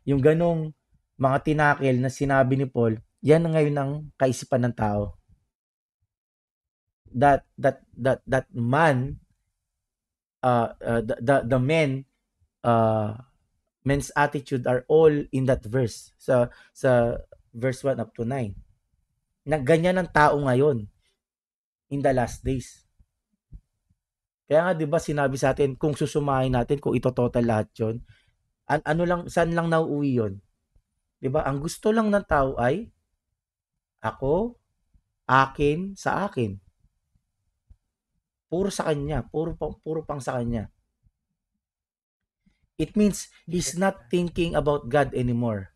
S3: yung ganung mga tinakil na sinabi ni Paul, yan na ngayon ang kaisipan ng tao. That man, the men's attitude are all in that verse, sa verse 1 up to 9. Na ganyan ang tao ngayon in the last days. Kaya nga 'di ba sinabi sa atin kung susumahin natin, kung ito-total lahat 'yon, ano lang, saan lang nauuwi 'yon? 'Di ba? Ang gusto lang ng tao ay ako, akin, sa akin. Puro sa kanya, puro pang sa kanya. It means he's not thinking about God anymore.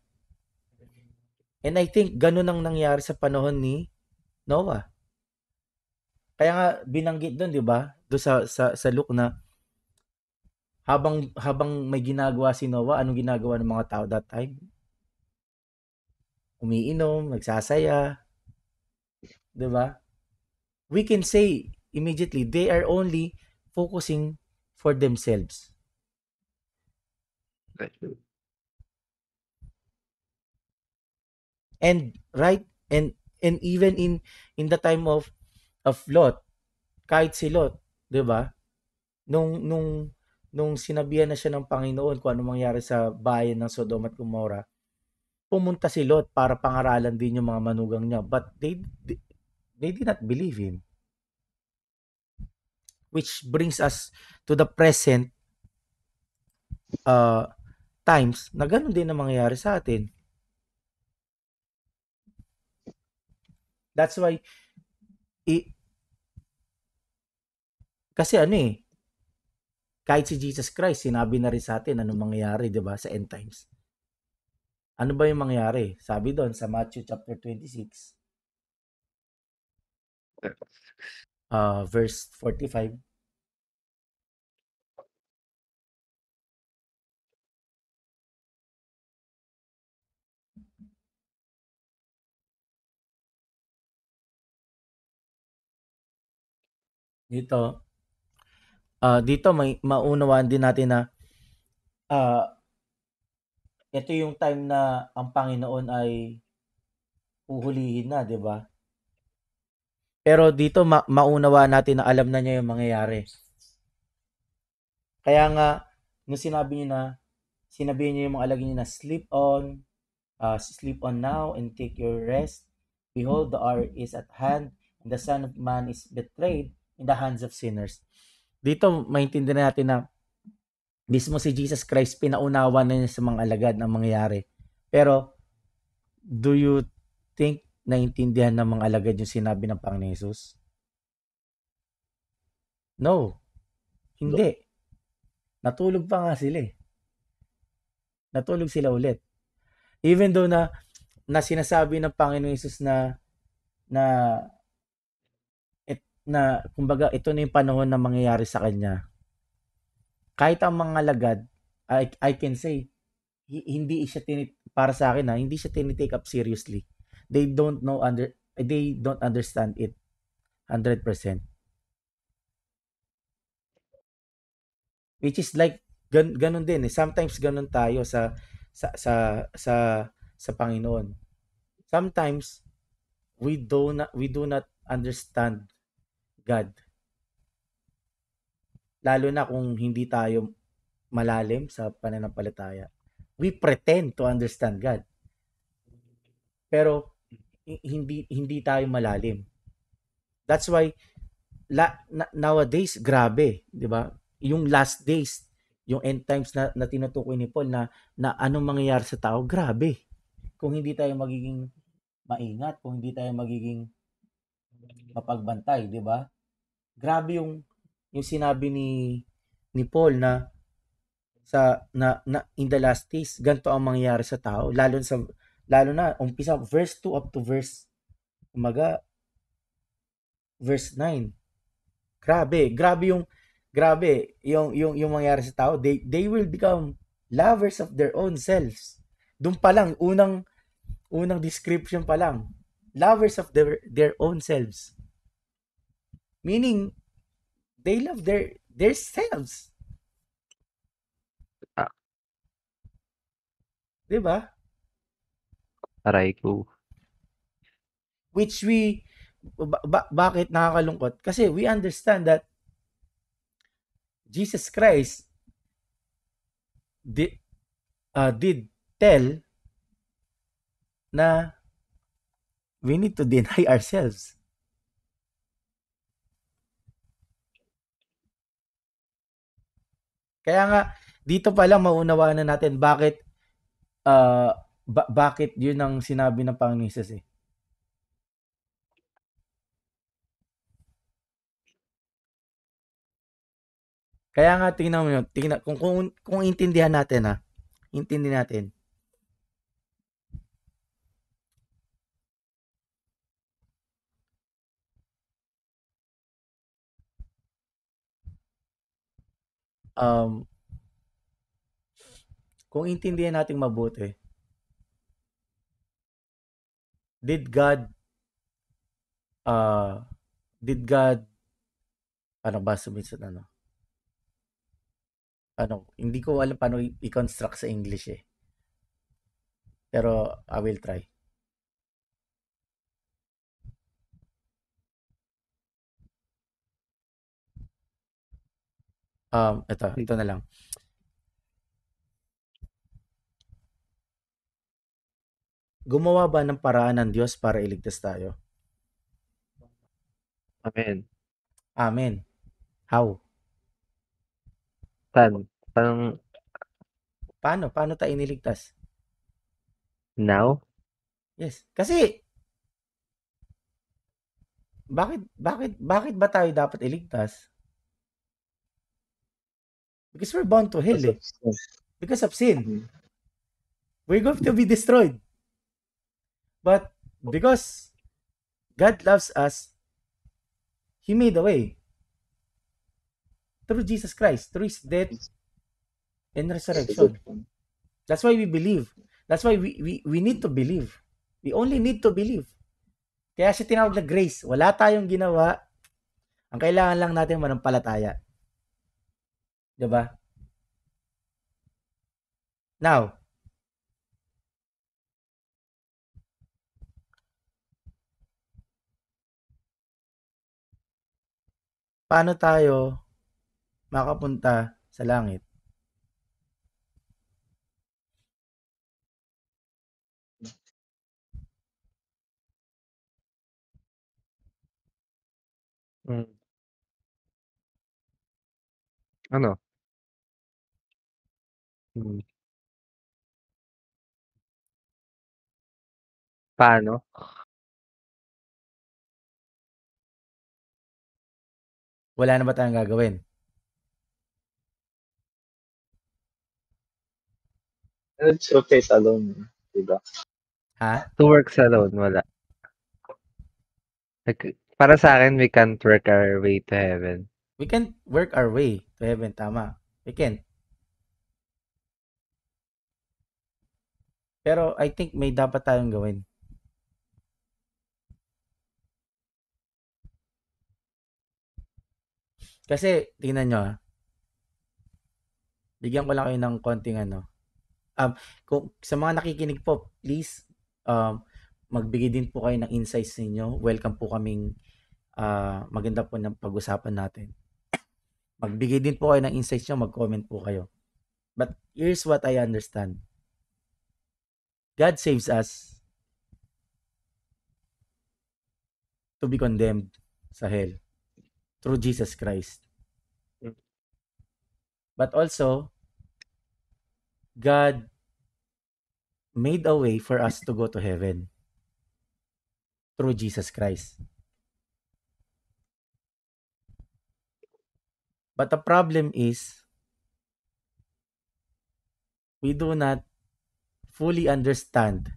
S3: And I think ganun ang nangyari sa panahon ni Noah. Kaya nga binanggit doon, 'di ba? Doon sa Luke na habang may ginagawa si Noah, anong ginagawa ng mga tao that time? Umiinom, nagsasaya, 'di ba? We can say immediately they are only focusing for themselves. And right, and even in the time of Lot, kahit si Lot, 'di ba? Nung sinabihan na siya ng Panginoon kung ano mangyari sa bayan ng Sodom at Gomorrah, pumunta si Lot para pangaralan din yung mga manugang niya, but they did not believe him. Which brings us to the present times na ganun din ang mangyayari sa atin. That's why kasi kahit si Jesus Christ, sinabi na rin sa atin anong mangyayari, 'di ba, sa end times. Ano ba yung mangyayari? Sabi doon sa Matthew chapter 26, verse 45. Dito may maunawaan din natin na ito yung time na ang Panginoon ay uhulihin na, 'di ba? Pero dito maunawaan natin na alam na niya yung mangyayari. Kaya nga nung sinabi niya yung mga alagad niya na sleep on now and take your rest. Behold, the hour is at hand, and the Son of Man is betrayed in the hands of sinners. Dito maintindihan natin na mismo si Jesus Christ, pinaunawa na niya sa mga alagad ang mangyayari. Pero, do you think naintindihan ng mga alagad yung sinabi ng Panginoon Jesus? No. Hindi. Natulog pa nga sila. Natulog sila ulit. Even though na sinasabi ng Panginoon Jesus na kumbaga ito na yung panahon na mangyayari sa kanya. Kahit ang mga alagad, I can say, hindi siya para sa akin hindi siya tinitake up seriously. They don't understand it 100%. Which is like ganun din. Sometimes ganun tayo sa Panginoon. Sometimes we do not understand God. Lalo na kung hindi tayo malalim sa pananampalataya. We pretend to understand God. Pero hindi tayo malalim. That's why nowadays grabe, 'di ba? Yung last days, yung end times na tinutukoy ni Paul na anong mangyayari sa tao, grabe. Kung hindi tayo magiging maingat, kung hindi tayo magiging mapagbantay, 'di ba? Grabe yung sinabi ni Paul na in the last days ganito ang mangyayari sa tao, lalo na umpisa verse 2 up to verse 9. Grabe yung mangyayari sa tao. They will become lovers of their own selves. Doon pa lang unang description pa lang, lovers of their own selves. Meaning they love their selves. Diba?
S2: Aray ko.
S3: Which bakit nakakalungkot? Kasi we understand that Jesus Christ did tell na we need to deny ourselves. Kaya nga, dito pa lang maunawaan na natin bakit bakit yun ang sinabi ng Panginoon Jesus eh. Kaya nga tingnan mo yun, kung intindihan natin intindihan natin. Kung intindihan natin mabuti, did God ano ba sabihin sa hindi ko alam paano i-construct sa English eh. Pero I will try. Ito na lang. Gumawa ba ng paraan ng Diyos para iligtas tayo?
S2: Amen.
S3: Amen. How?
S2: Paano
S3: Paano tayo iniligtas?
S2: now?
S3: Yes. Kasi bakit ba tayo dapat iligtas? Because we're bound to hell eh. Because of sin. We're going to be destroyed. But because God loves us, He made a way through Jesus Christ, through His death and resurrection. That's why we believe. That's why we need to believe. We only need to believe. Kaya siya tinawag na grace. Wala tayong ginawa. Ang kailangan lang natin manampalataya. Diba? Now, paano tayo makapunta sa langit?
S2: Ano? Paano?
S3: Wala na ba tayong gagawin?
S4: It's okay alone, diba?
S3: Ha?
S2: To works alone, wala. Like, para sa akin, we can't work our way to heaven.
S3: We can work our way to heaven. Tama. We can. Pero I think may dapat tayong gawin. Kasi, tingnan nyo bigyan ko lang kayo ng konting kung sa mga nakikinig po, please, magbigay din po kayo ng insights ninyo. Welcome po kaming maganda po ng pag-usapan natin. Magbigay din po kayo ng insights nyo, mag-comment po kayo. But here's what I understand. God saves us to be condemned sa hell through Jesus Christ. But also, God made a way for us to go to heaven through Jesus Christ. But the problem is, we do not fully understand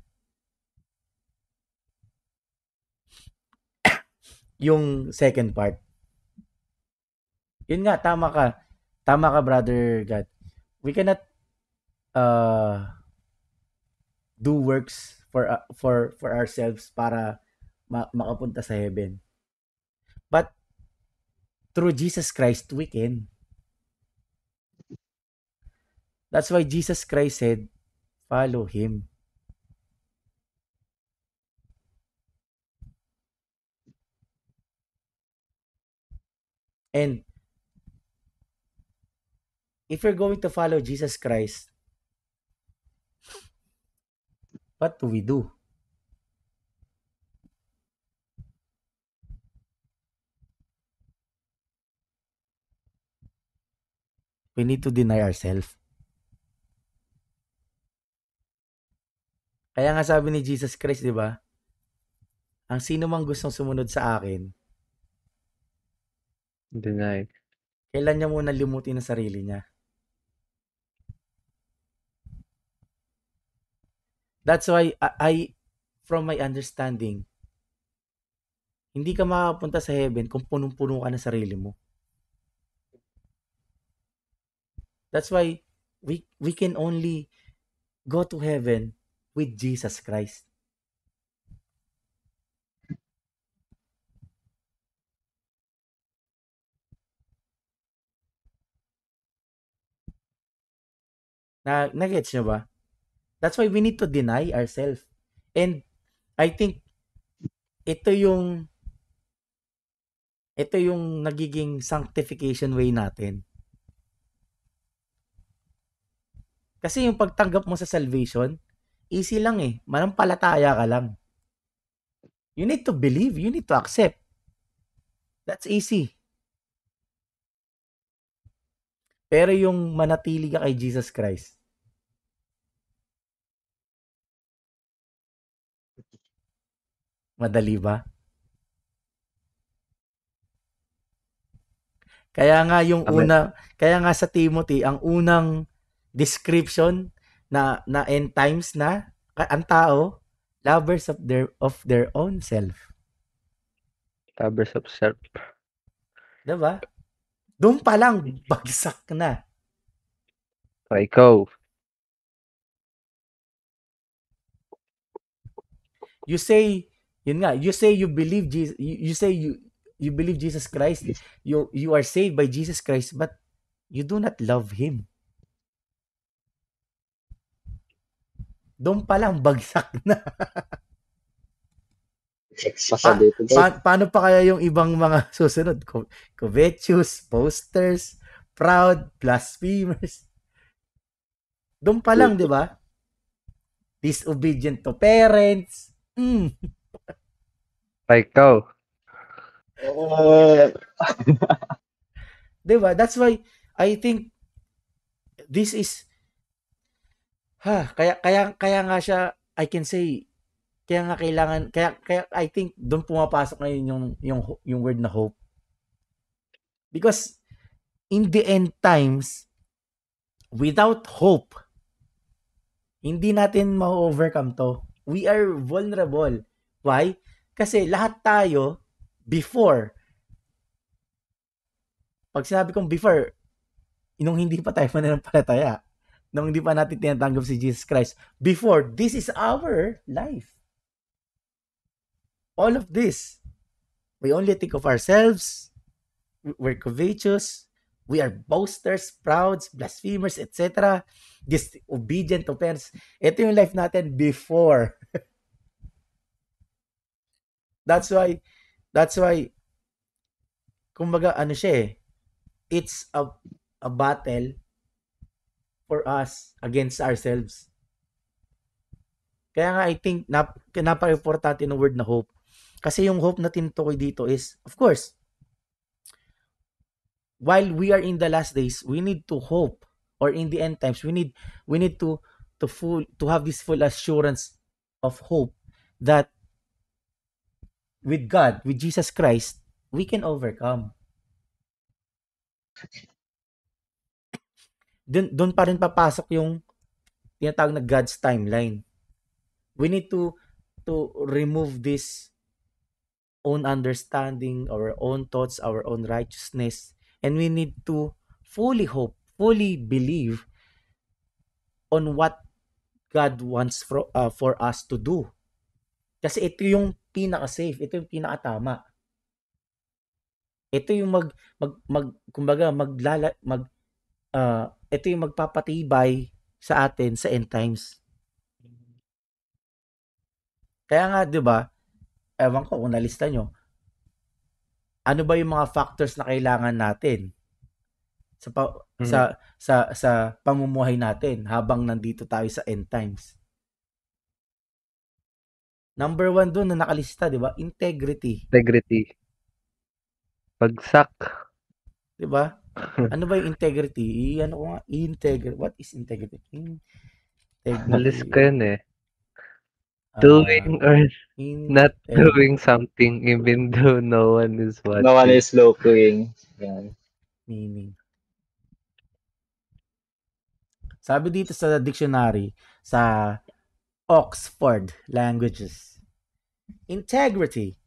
S3: yung second part. Yun nga, tama ka. Tama ka, brother God. We cannot do works for ourselves para makapunta sa heaven. But through Jesus Christ, we can. That's why Jesus Christ said, follow Him. And if you're going to follow Jesus Christ, what do we do? we need to deny ourselves. Kaya nga sabi ni Jesus Christ, di ba? Ang sino mang gustong sumunod sa akin,
S2: Deny.
S3: kailan niya muna limutin ang sarili niya. That's why from my understanding, hindi ka makapunta sa heaven kung punong-puno ka ng sarili mo. That's why we can only go to heaven with Jesus Christ. Nagets nyo ba? That's why we need to deny ourselves. And I think ito yung nagiging sanctification way natin. Kasi yung pagtanggap mo sa salvation, easy lang eh. Manampalataya ka lang. You need to believe. You need to accept. That's easy. Pero yung manatili ka kay Jesus Christ, madali ba? Kaya nga sa Timothy, ang unang description na end times na ang tao, lovers of their own self.
S2: Lovers of self.
S3: Diba? Doon pa lang, bagsak na.
S2: Ikaw.
S3: You say you believe Jesus, you say you believe Jesus Christ, you are saved by Jesus Christ, but you do not love Him. Doon pa lang, bagsak na. Paano pa kaya yung ibang mga susunod? Covetous, boasters, proud, blasphemers. Doon pa lang, di ba? Disobedient to parents.
S2: Ikaw.
S3: Diba? That's why I think this is kaya nga siya, I can say, kaya nga kailangan, kaya I think doon pumapasok ngayon yung word na hope. Because in the end times, without hope, hindi natin ma-overcome to. We are vulnerable. Why? Kasi lahat tayo, before, pag sinabi kong before, nung hindi pa tayo mananampalataya, nung hindi pa natin tinatanggap si Jesus Christ, before, this is our life. All of this. We only think of ourselves. We're covetous. We are boasters, prouds, blasphemers, etc. Disobedient to parents. Ito yung life natin before. That's why, kumbaga, it's a battle for us against ourselves. Kaya nga, I think, napaka-importante ng word na hope. Kasi yung hope na tinutukoy dito is, of course, while we are in the last days, we need to hope, or in the end times, we need to have this full assurance of hope that with God, with Jesus Christ, we can overcome. Doon pa rin papasok yung tinatawag na God's timeline. We need to remove this own understanding, our own thoughts, our own righteousness, and we need to fully hope, fully believe on what God wants for us to do. Kasi ito yung pinaka-safe, ito yung pinaka-tama. Ito yung ito yung magpapatibay sa atin sa end times. Kaya nga, 'di ba? Ewan ko kung nalista nyo. Ano ba yung mga factors na kailangan natin sa pamumuhay natin habang nandito tayo sa end times? Number 1 doon na nakalista, 'di ba? Integrity.
S2: Bagsak.
S3: 'Di ba? Ano ba yung integrity? Ano ko nga, what is integrity?
S2: Nalis ko
S3: Integrity.
S2: yun eh. Doing or not doing
S3: Integrity.
S2: something even though no one is
S4: No one
S2: watching.
S4: is looking. Yan.
S3: Meaning. Sabi dito sa dictionary, sa Oxford Languages, integrity,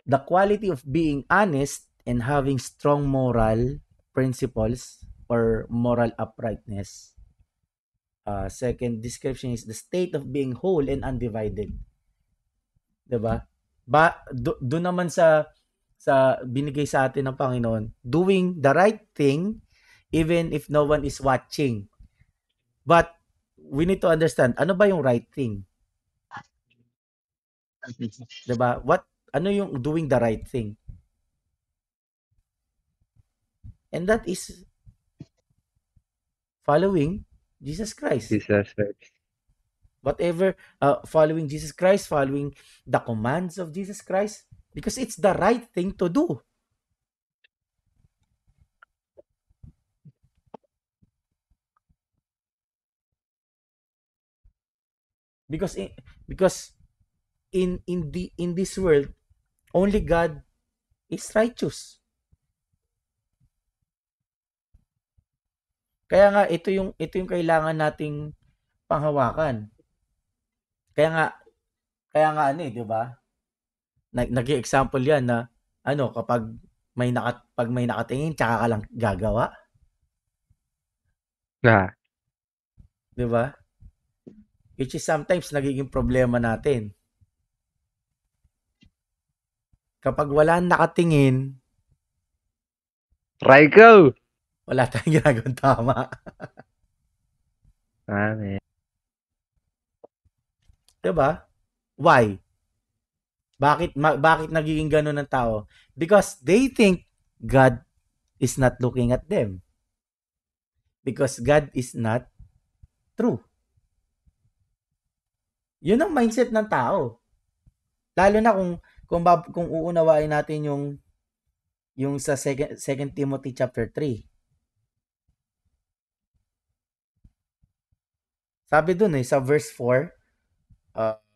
S3: the quality of being honest and having strong moral principles or moral uprightness. Second description is the state of being whole and undivided. 'Di ba? Doon naman sa binigay sa atin ng Panginoon, doing the right thing even if no one is watching. But we need to understand, ano ba yung right thing? 'Di ba? Ano yung doing the right thing? And that is following Jesus Christ.
S2: Jesus Christ.
S3: Whatever, following Jesus Christ, following the commands of Jesus Christ, because it's the right thing to do. Because in this world, only God is righteous. Kaya nga ito yung kailangan nating panghawakan. Kaya nga ano eh, 'di ba? Nag-example 'yan na ano, kapag pag may nakatingin tsaka ka lang gagawa,
S2: Ah,
S3: 'di ba? Which is sometimes nagiging problema natin. Kapag wala nakatingin,
S2: try go!
S3: wala tayong ginagawang tama.
S2: Man.
S3: 'Di ba? Why? Bakit nagiging gano'n ng tao? Because they think God is not looking at them. Because God is not true. Yun ang mindset ng tao. Lalo na kung uunawain natin yung sa 2 Timothy chapter 3. Sabi dun sa verse 4,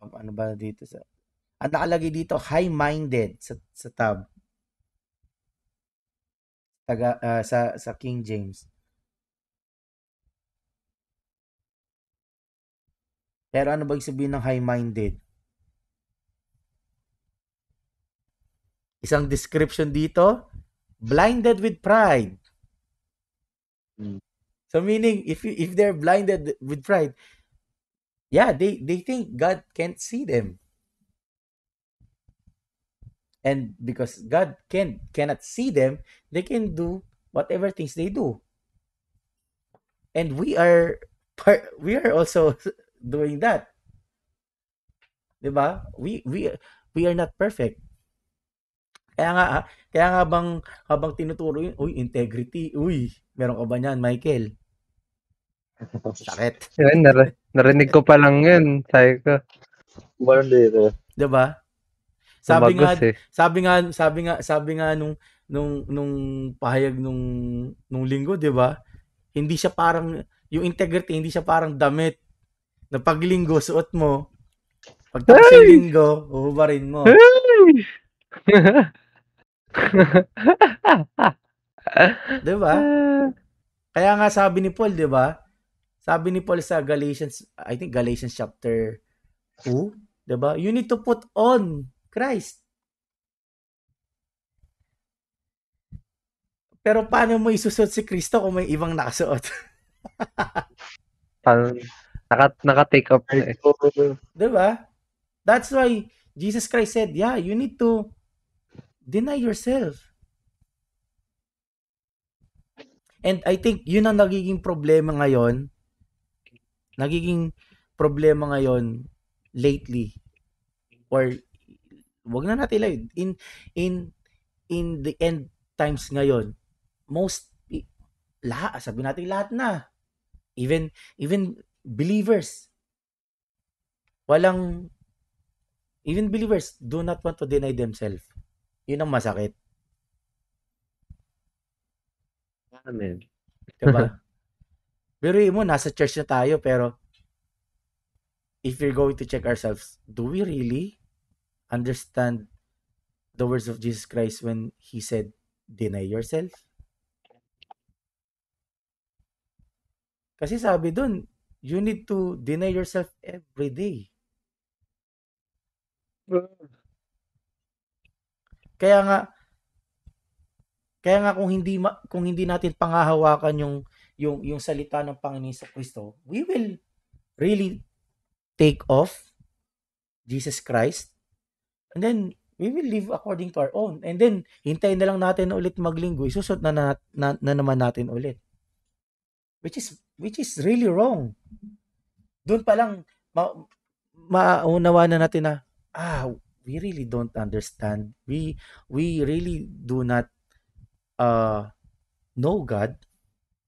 S3: ano ba dito ang nakalagay dito, high-minded sa tab. Sa King James. Pero ano ba ibig sabihin ng high-minded? Isang description dito, blinded with pride. So meaning, if they're blinded with pride, yeah, they think God can't see them. And because God cannot see them, they can do whatever things they do. And we are also doing that. 'Di ba? We are not perfect. Kaya nga habang tinuturo yun, integrity, meron ka ba niyan, Michael? Sakit.
S2: Yun, narinig ko pa lang yun. Sabi ko,
S4: Born dito.
S3: 'Di ba?
S2: tumagos eh.
S3: Sabi nga nung pahayag nung linggo, 'di ba? Hindi siya parang yung integrity, hindi siya parang damit na pag linggo suot mo, pagtapos ng linggo, huhubarin mo.
S2: Hey!
S3: 'Di ba? Kaya nga sabi ni Paul, 'di ba? Sabi ni Paul sa Galatians, I think Galatians chapter 2, 'di ba? You need to put on Christ. Pero paano mo isusuot si Kristo kung may ibang nakasuot?
S2: Naka-take up na eh.
S3: 'Di ba? That's why Jesus Christ said, yeah, you need to deny yourself. And I think yun ang nagiging problema ngayon. Lately. Or wag na natin lang. In the end times ngayon, sabi natin lahat na. Even believers. Even believers do not want to deny themselves. Yun ang masakit.
S2: Amen.
S3: Diba? Biruin mo, nasa church na tayo, pero if we're going to check ourselves, do we really understand the words of Jesus Christ when He said, deny yourself? Kasi sabi dun, you need to deny yourself every day. Kaya nga kung hindi natin panghahawakan yung salita ng Panginoon sa Kristo, we will really take off Jesus Christ, and then we will live according to our own. And then hintayin na lang natin ulit maglinggo, isusot na naman natin ulit. Which is really wrong. Doon pa lang maunawa na natin na we really don't understand. We really do not know God.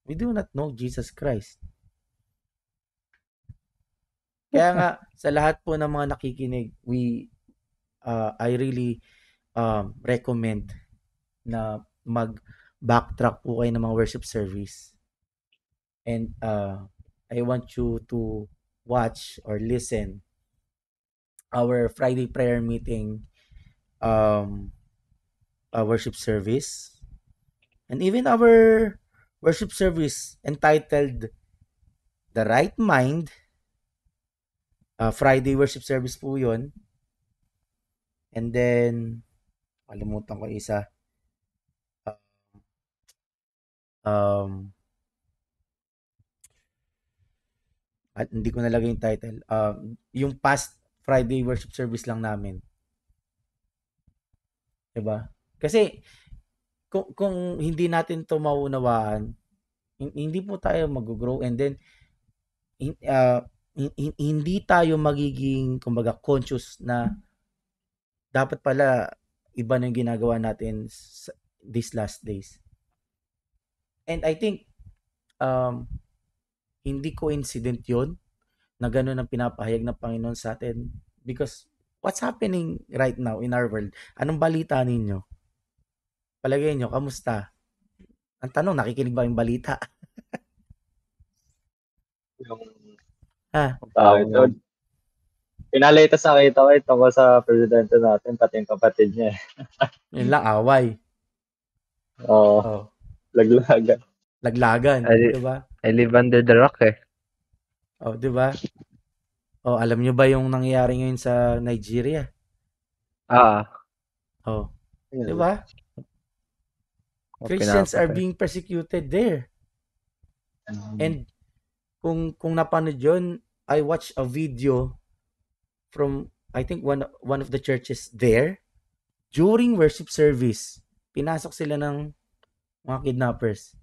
S3: We do not know Jesus Christ. Kaya nga sa lahat po ng mga nakikinig, I really recommend na mag-backtrack po kayo ng mga worship service. And I want you to watch or listen our Friday prayer meeting worship service, and even our worship service entitled The Right Mind. Friday worship service po yun. And then kalimutan ko isa. At hindi ko nalagay yung title. Yung past Friday worship service lang namin. Diba? Kasi kung hindi natin to maunawaan, hindi po tayo mag-grow, and then hindi tayo magiging kumbaga conscious na dapat pala iba na yung ginagawa natin these last days. And I think hindi coincident yun na gano'n ang pinapahayag ng Panginoon sa atin, because what's happening right now in our world? Anong balita ninyo? Palagay nyo, kamusta? Ang tanong, nakikinig ba yung balita?
S4: Pinalitas nakita ko tungkol sa presidente natin, pati yung kapatid niya.
S3: Yun lang, away.
S4: Oo.
S3: Laglagan, diba?
S2: I live under the rock eh.
S3: Diba? Alam nyo ba yung nangyayari ngayon sa Nigeria? Diba? Christians are being persecuted there. And kung napanood yun, I watched a video from, I think, one of the churches there. During worship service, pinasok sila ng mga kidnappers.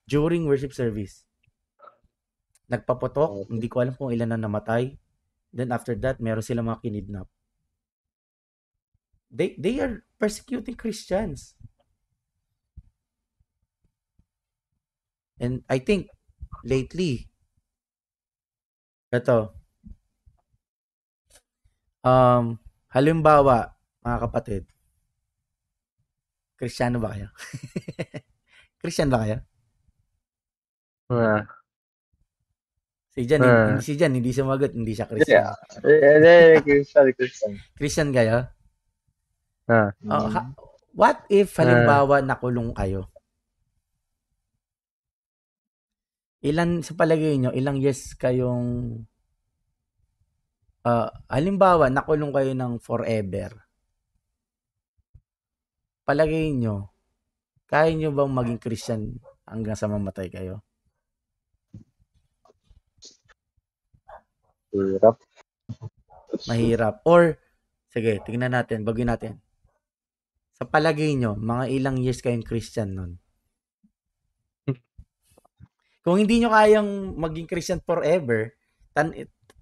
S3: During worship service. Nagpaputok, hindi ko alam kung ilan na namatay. Then after that, meron sila mga kinidnap. They are persecuting Christians. And I think lately, halimbawa, mga kapatid, Kristiyano ba kayo? Christian ba kayo? Si Jan, hindi sumagot, hindi siya Christian.
S4: Christian.
S3: Christian kayo? What if halimbawa nakulong kayo? Sa palagay nyo, ilang years kayong halimbawa nakulong kayo ng forever? Palagay nyo, kaya nyo bang maging Christian hanggang sa mamatay kayo? Mahirap. Or, sige, tingnan natin, baguhin natin. Sa palagay nyo, mga ilang years kayong Christian nun? Kung hindi nyo kayang maging Christian forever,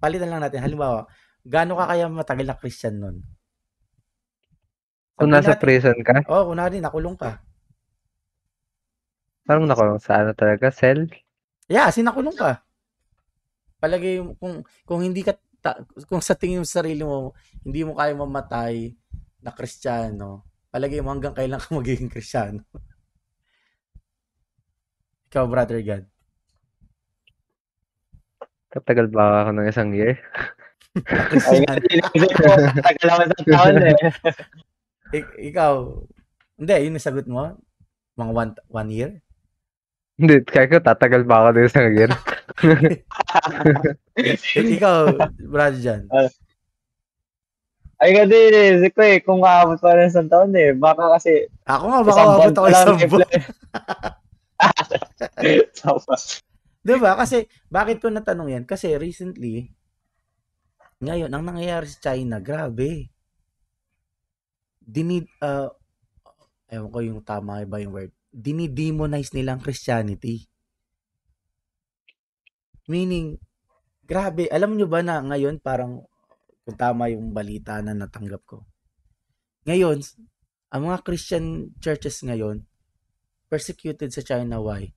S3: palitan lang natin. Halimbawa, gaano ka kaya matagal na Christian nun?
S2: Kung nasa prison ka?
S3: Kunwari, nakulong ka.
S2: Parang nakulong sa ano talaga? Cell?
S3: Yeah, nakulong ka. Palagay kung hindi ka kung sa tingin mo sa sarili mo hindi mo kaya mamatay na Kristiyano, palagay mo hanggang kailan ka magiging Kristiyano? Ikaw, Brother God.
S2: Tatagal ba ako ng isang year?
S3: Na
S4: Ay, nga,
S3: Christian.
S4: iniisip ko, tagal naman sa taon eh.
S3: Ikaw, hindi, yun yung sagot mo? Mga one year?
S2: Hindi, kaya ko tatagal ba ako ng isang year?
S3: Ikaw, Brother John.
S4: Ay, nga din, iniisip ko eh, kung maabot pa rin sa taon eh. Baka kasi,
S3: Ako nga, baka
S4: isang
S3: mabot
S4: buwan
S3: ako
S4: pa lang
S3: isang buwan.
S4: Tama.
S3: Diba? Kasi, bakit ko natanong yan? Kasi recently, ngayon, ang nangyayari sa China, grabe. Ewan ko yung tama ba yung word. Dinidemonize nilang Christianity. Meaning, grabe. Alam nyo ba na ngayon, parang, kung tama yung balita na natanggap ko. Ngayon, ang mga Christian churches ngayon, persecuted sa China. Why?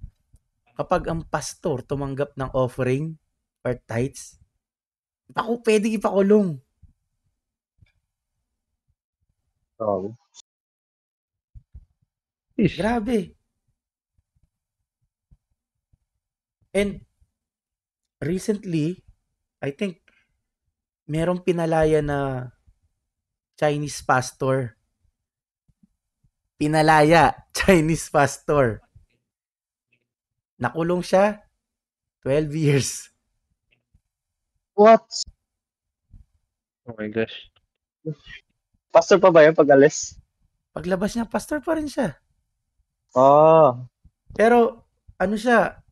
S3: Kapag ang pastor tumanggap ng offering or tithes, pwede ipakulong.
S4: Oh.
S2: Ish.
S3: Grabe. And recently, I think, merong pinalaya na Chinese pastor. Chinese pastor. Nakulong siya 12 years.
S4: What?
S2: Oh my gosh.
S4: Pastor pa ba yun pag alis?
S3: Paglabas niya, pastor pa rin siya.
S4: Oh.
S3: Pero, ano siya,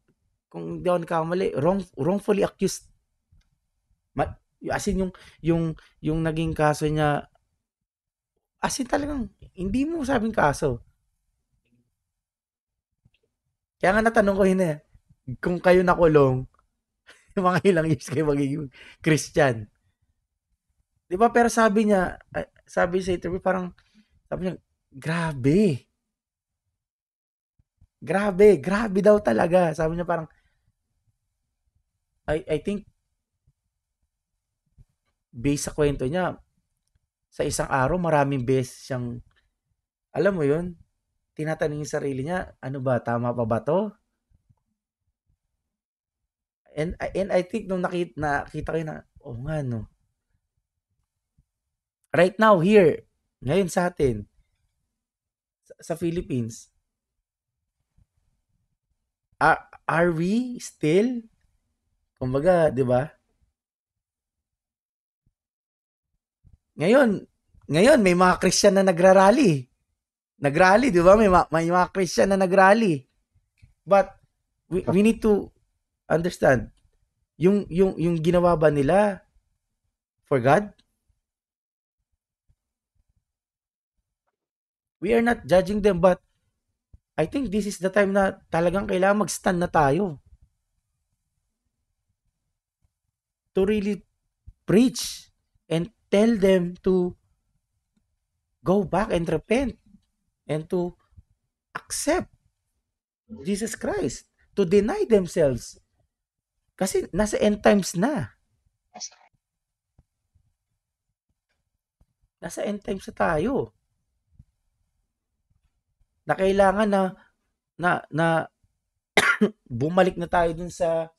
S3: kung hindi ako nagkamali, wrongfully accused. As in, yung naging kaso niya, as in talagang, hindi mo sabing kaso. Kaya nga natanong ko yun kung kayo nakulong, mga ilang years kayo magiging Christian. Di ba? Pero sabi sa interview, parang, sabi niya, grabe daw talaga. Sabi niya parang, I think, based sa kwento niya, sa isang araw, maraming beses siyang, alam mo yun, tinatanong yung sarili niya, ano ba, tama pa ba to? And I think nung nakita ko yun na, nga no. Right now, here, ngayon sa atin, sa Philippines, are we still, kumbaga, di ba? Ngayon, may mga Christian na nagrarally, di ba? May mga Christian na nagrally. But we need to understand yung ginawa ba nila for God? We are not judging them, but I think this is the time na talagang kailangan mag-stand na tayo to really preach and tell them to go back and repent and to accept Jesus Christ, to deny themselves. Kasi nasa end times na. Nasa end times na tayo. Na kailangan na bumalik na tayo dun sa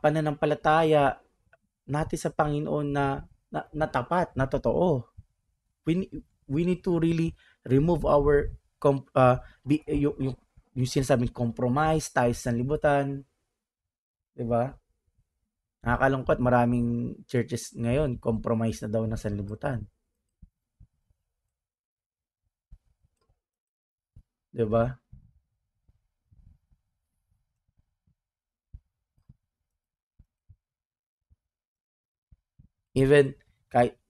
S3: pananampalataya natin sa Panginoon na tapat, na totoo. We need to really remove our yung sinasabing compromise tayo sa sanlibutan. Diba? Nakakalungkot, maraming churches ngayon compromise na daw na sanlibutan. Diba? Even kahit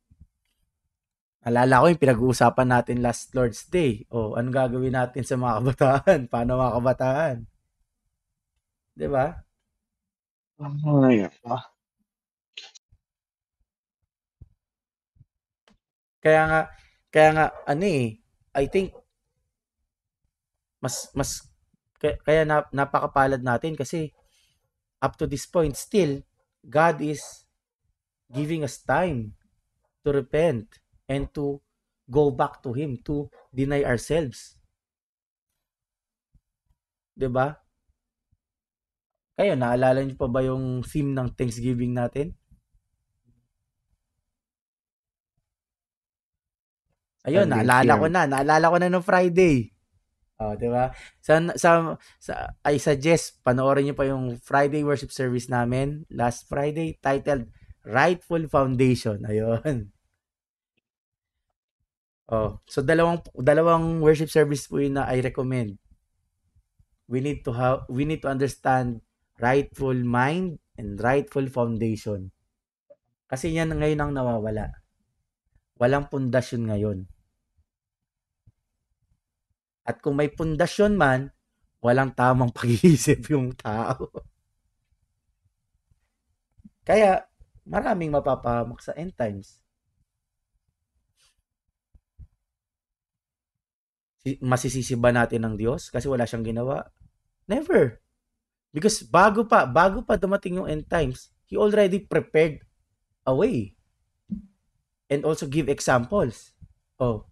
S3: alala ko yung pinag-uusapan natin last Lord's Day. Anong gagawin natin sa mga kabataan? Paano mga kabataan? Diba? Kaya nga I think kaya napakapalad natin kasi up to this point still God is giving us time to repent and to go back to Him, to deny ourselves. 'Di ba? Kayo, naalala niyo pa ba yung theme ng Thanksgiving natin? Ayun,
S2: Standing
S3: naalala ko na nung Friday. Oh, 'di ba? I suggest panoorin niyo pa yung Friday worship service namin last Friday, titled Rightful Foundation. Ayun. Oh, so dalawang worship service po yun na I recommend. We need to understand rightful mind and rightful foundation. Kasi yan ngayon ang nawawala. Walang pundasyon ngayon. At kung may pundasyon man, walang tamang pag-iisip yung tao. Kaya, maraming mapapahamak sa end times. Masisisi ba natin ng Diyos kasi wala siyang ginawa? Never. Because bago pa dumating yung end times, He already prepared a way. And also give examples. Oh.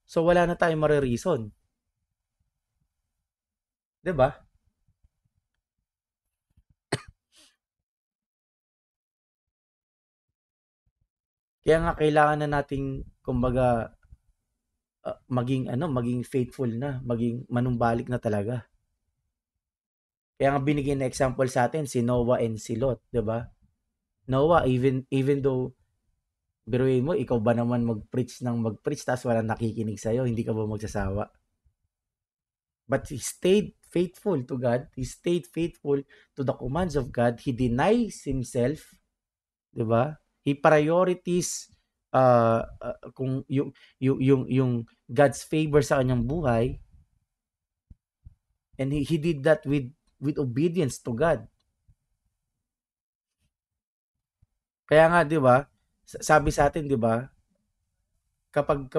S3: So wala na tayong marireason. 'Di ba? Kaya nga kailangan na nating kumbaga maging faithful na, maging manumbalik na talaga. Kaya nga binigyan na example sa atin si Noah and si Lot, 'di ba? Noah, even though biruin mo, ikaw ba naman mag-preach tapos walang nakikinig sa'yo, hindi ka ba magsasawa? But he stayed faithful to God. He stayed faithful to the commands of God. He denies himself, 'di ba? He priorities kung yung God's favor sa kanyang buhay, and he did that with obedience to God. Kaya nga 'di ba? Sabi sa atin 'di ba? Kapag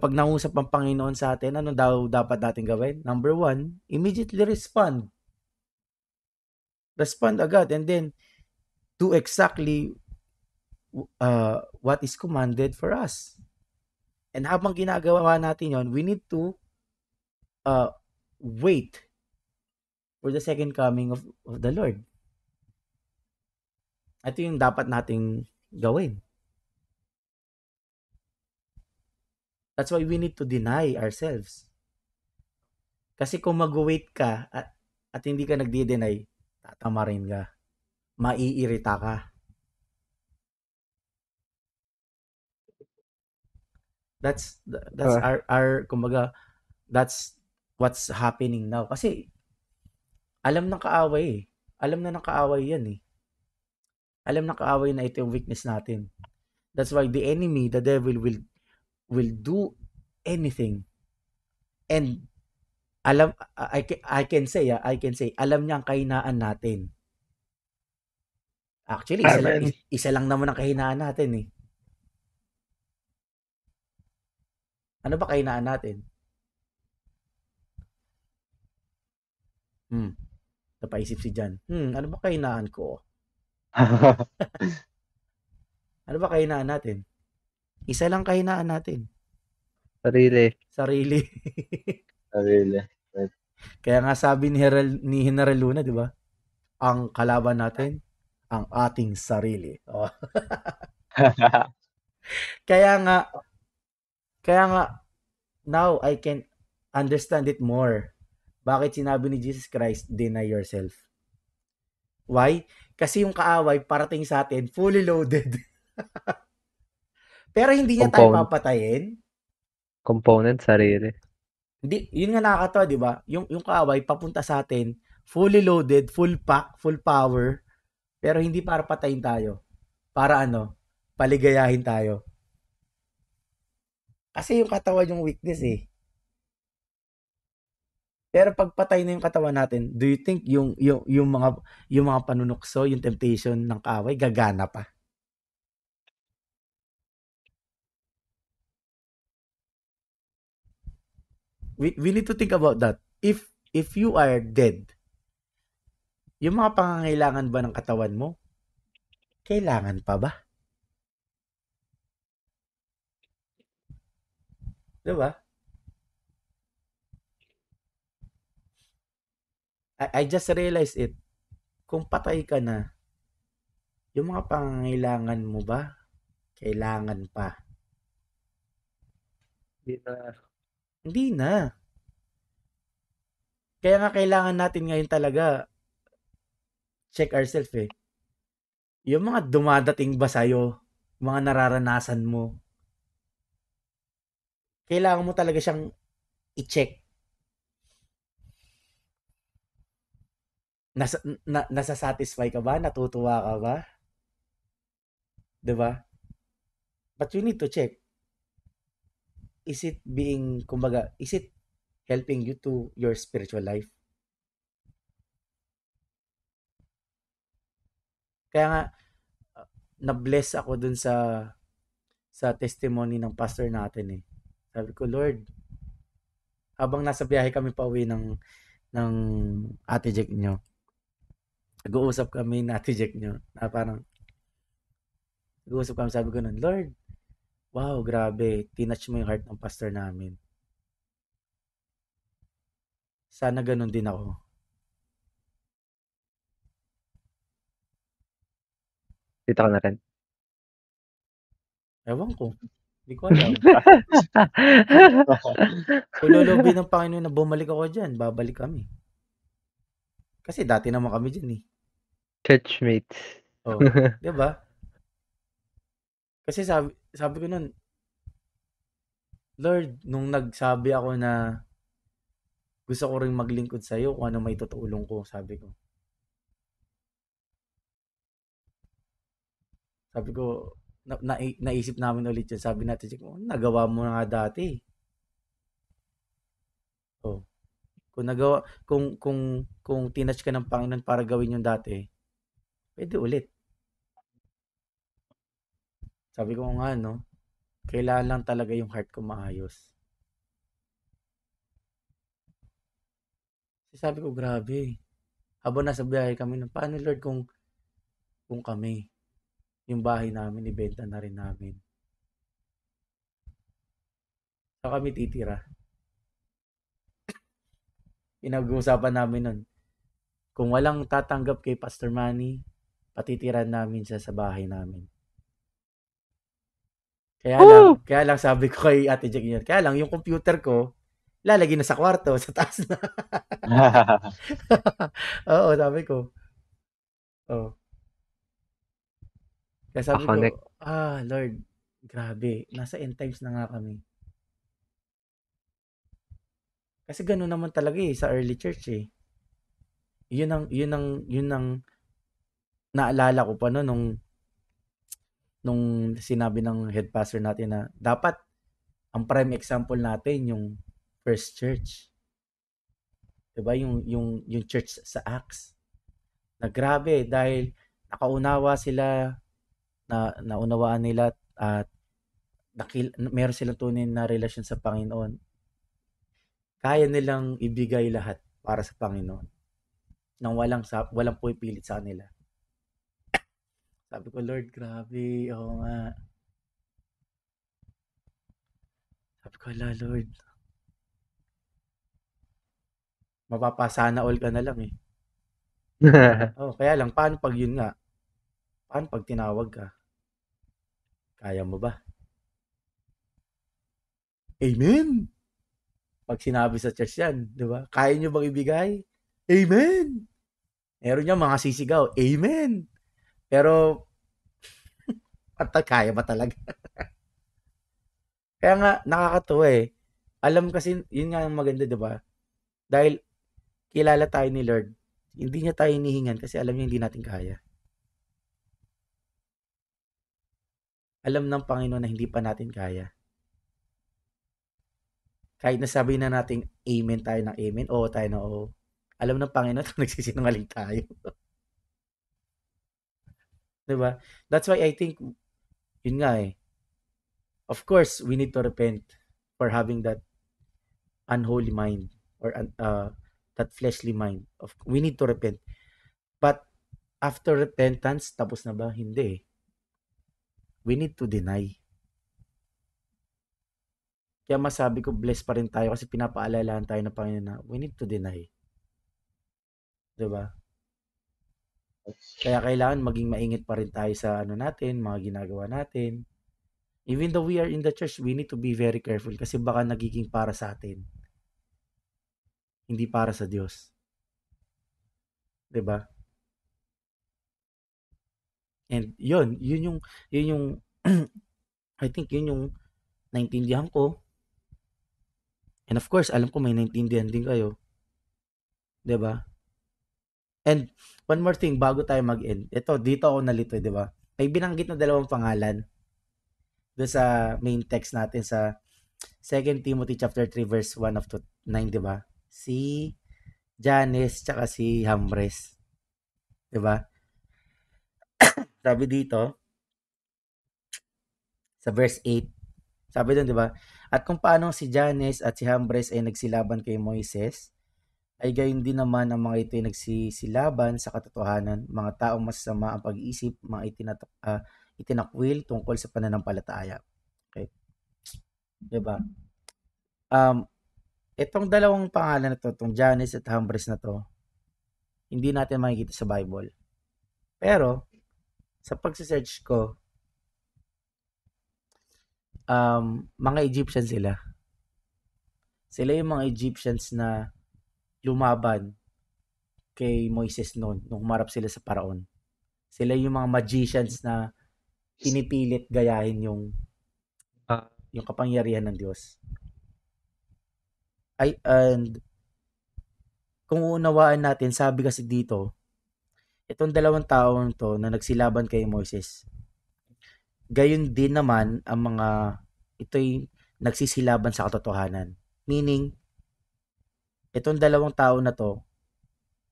S3: nangusap ang Panginoon sa atin, ano daw dapat natin gawin? Number 1, immediately respond. Respond agad and then do exactly what is commanded for us. And habang ginagawa natin yon, we need to wait for the second coming of the Lord. Ito yung dapat nating gawin. That's why we need to deny ourselves. Kasi kung mag-wait ka at hindi ka nagdi-deny, tatamarin ka. Maiirita ka. That's our kumbaga, that's what's happening now. Kasi alam ng kaaway eh. Alam na ng kaaway yan eh. Alam ng kaaway na ito yung weakness natin. That's why the enemy, the devil will do anything. And I can say alam niya ang kahinaan natin. Actually, isa lang naman ang kahinaan natin eh. Ano ba kahinaan natin? Napaisip si Jan. Ano ba kahinaan ko? Ano ba kahinaan natin? Isa lang kahinaan natin.
S2: Sarili.
S4: Sarili. Right.
S3: Kaya nga sabi ni General Luna, di ba? Ang kalaban natin, ang ating sarili. Oh. Kaya nga, now I can understand it more. Bakit sinabi ni Jesus Christ, deny yourself? Why? Kasi yung kaaway parating sa atin, fully loaded. Pero hindi niya tayo papatayin.
S2: Component, sarili.
S3: Hindi, yun nga nakakatawa, di ba? Yung kaaway papunta sa atin, fully loaded, full pack, full power, pero hindi para patayin tayo. Para paligayahin tayo. Kasi yung katawan yung weakness eh. Pero pag patay na yung katawan natin, do you think yung mga panunukso, yung temptation ng kaaway gagana pa? We need to think about that. If you are dead, yung mga pangangailangan ba ng katawan mo, kailangan pa ba? 'Di ba? I just realized it. Kung patay ka na, yung mga pangangailangan mo ba, kailangan pa?
S2: Hindi na.
S3: Hindi na. Kaya nga kailangan natin ngayon talaga check ourselves eh. Yung mga dumadating ba sa'yo, mga nararanasan mo, kailangan mo talaga siyang i-check. Nasa-satisfy ka ba? Natutuwa ka ba? 'Di ba? But you need to check. Is it helping you to your spiritual life? Kaya nga, na-bless ako dun sa testimony ng pastor natin eh. Sabi ko, Lord, habang nasa biyahe kami pa uwi ng Ate Jack nyo, nag-uusap kami na Ate Jack nyo, na parang, nag-uusap kami, sabi ko nun, Lord, wow, grabe, tinouch mo yung heart ng pastor namin. Sana ganun din ako.
S2: Dito ka na rin.
S3: Ewan ko. Hindi ko alam. Kung lolobin ng Panginoon na bumalik ako dyan, babalik kami. Kasi dati naman kami dyan eh.
S2: Churchmates.
S3: Oh, 'di ba? Kasi sabi ko nun, Lord, nung nagsabi ako na gusto ko ring maglingkod sa iyo kung ano may tutulong ko, sabi ko. Sabi ko, naisip namin ulit yun. Sabi natin, nagawa mo na nga dati. Oh. Kung tinouch ka ng Panginoon para gawin yung dati, pwede ulit. Sabi ko nga, no, kailangan lang talaga yung heart ko maayos. Sabi ko, grabe. Habang nasa biyahe kami, paano Lord kung kami, yung bahay namin, ibenta na rin namin. Saan kami titira? Pinag-uusapan namin nun. Kung walang tatanggap kay Pastor Manny, patitiran namin siya sa bahay namin. Kaya lang sabi ko kay Ate Jack yun, kaya lang yung computer ko, lalagay na sa kwarto, sa taas na. Oo, sabi ko. Oh. Kaya sabi ko, Lord, grabe, nasa end times na nga kami. Kasi gano'n naman talaga eh, sa early church eh. Yun ang naalala ko pa no, nung sinabi ng head pastor natin na dapat ang prime example natin yung first church. 'Di ba? Yung church sa Acts. Na grabe dahil nakaunawa sila, naunawaan nila at meron silang tunay na relasyon sa Panginoon. Kaya nilang ibigay lahat para sa Panginoon nang walang pupilit sa kanila. Sabi ko, Lord, grabe. Oo nga. Sabi ko, Lord, mapapasana all ka na lang eh. Kaya lang, paano pag yun nga? Paano pag tinawag ka? Kaya mo ba? Amen! Pag sinabi sa church yan, di ba? Kaya nyo bang ibigay? Amen! Meron niya mga sisigaw, Amen! Pero, kaya ba talaga? Kaya nga, nakakatuwa eh. Alam kasi, yun nga ang maganda, di ba? Dahil, kilala tayo ni Lord, hindi niya tayo hinihingan kasi alam niya hindi natin kaya. Alam ng Panginoon na hindi pa natin kaya. Kahit nasabi na nating amen tayo ng amen, oo tayo na oo. Alam ng Panginoon na nagsisinungaling tayo. Diba? That's why I think, yun nga eh. Of course, we need to repent for having that unholy mind or that fleshly mind. We need to repent. But after repentance, tapos na ba? Hindi. We need to deny. Kaya masabi ko, blessed pa rin tayo kasi pinapaalalahan tayo ng Panginoon na we need to deny. Diba? Kaya kailangan maging maingat pa rin tayo sa natin, mga ginagawa natin. Even though we are in the church, we need to be very careful kasi baka nagiging para sa atin. Hindi para sa Diyos. Diba? And yun yung I think yun yung naintindihan ko. And of course, alam ko may naintindihan din kayo. 'Di ba? And one more thing bago tayo mag-end. Dito ako nalito, 'di ba? May binanggit na dalawang pangalan doon sa main text natin sa 2 Timothy chapter 3 verse 1 up to 9, 'di ba? Si Janice tsaka si Jambres. 'Di ba? Sabi dito sa verse 8, sabi doon, 'di ba? At kung paano si Janice at si Jambres ay nagsilaban kay Moises, ay gayon din naman ang mga ito ay nagsisilaban sa katotohanan, mga taong masasama ang pag-iisip, mga itinakwil tungkol sa pananampalataya. Okay? 'Di ba? Itong dalawang pangalan na to, itong Janice at Jambres na to, hindi natin makikita sa Bible. Pero sa pagse-search ko, mga Egyptian sila. Sila yung mga Egyptians na lumaban kay Moises noon nung humarap sila sa Paraon. Sila yung mga magicians na pinipilit gayahin yung kapangyarihan ng Diyos. And kung uunawaan natin, sabi kasi dito, itong dalawang taong to na nagsilaban kay Moises, gayon din naman ang mga ito'y nagsisilaban sa katotohanan. Meaning, itong dalawang tao na to,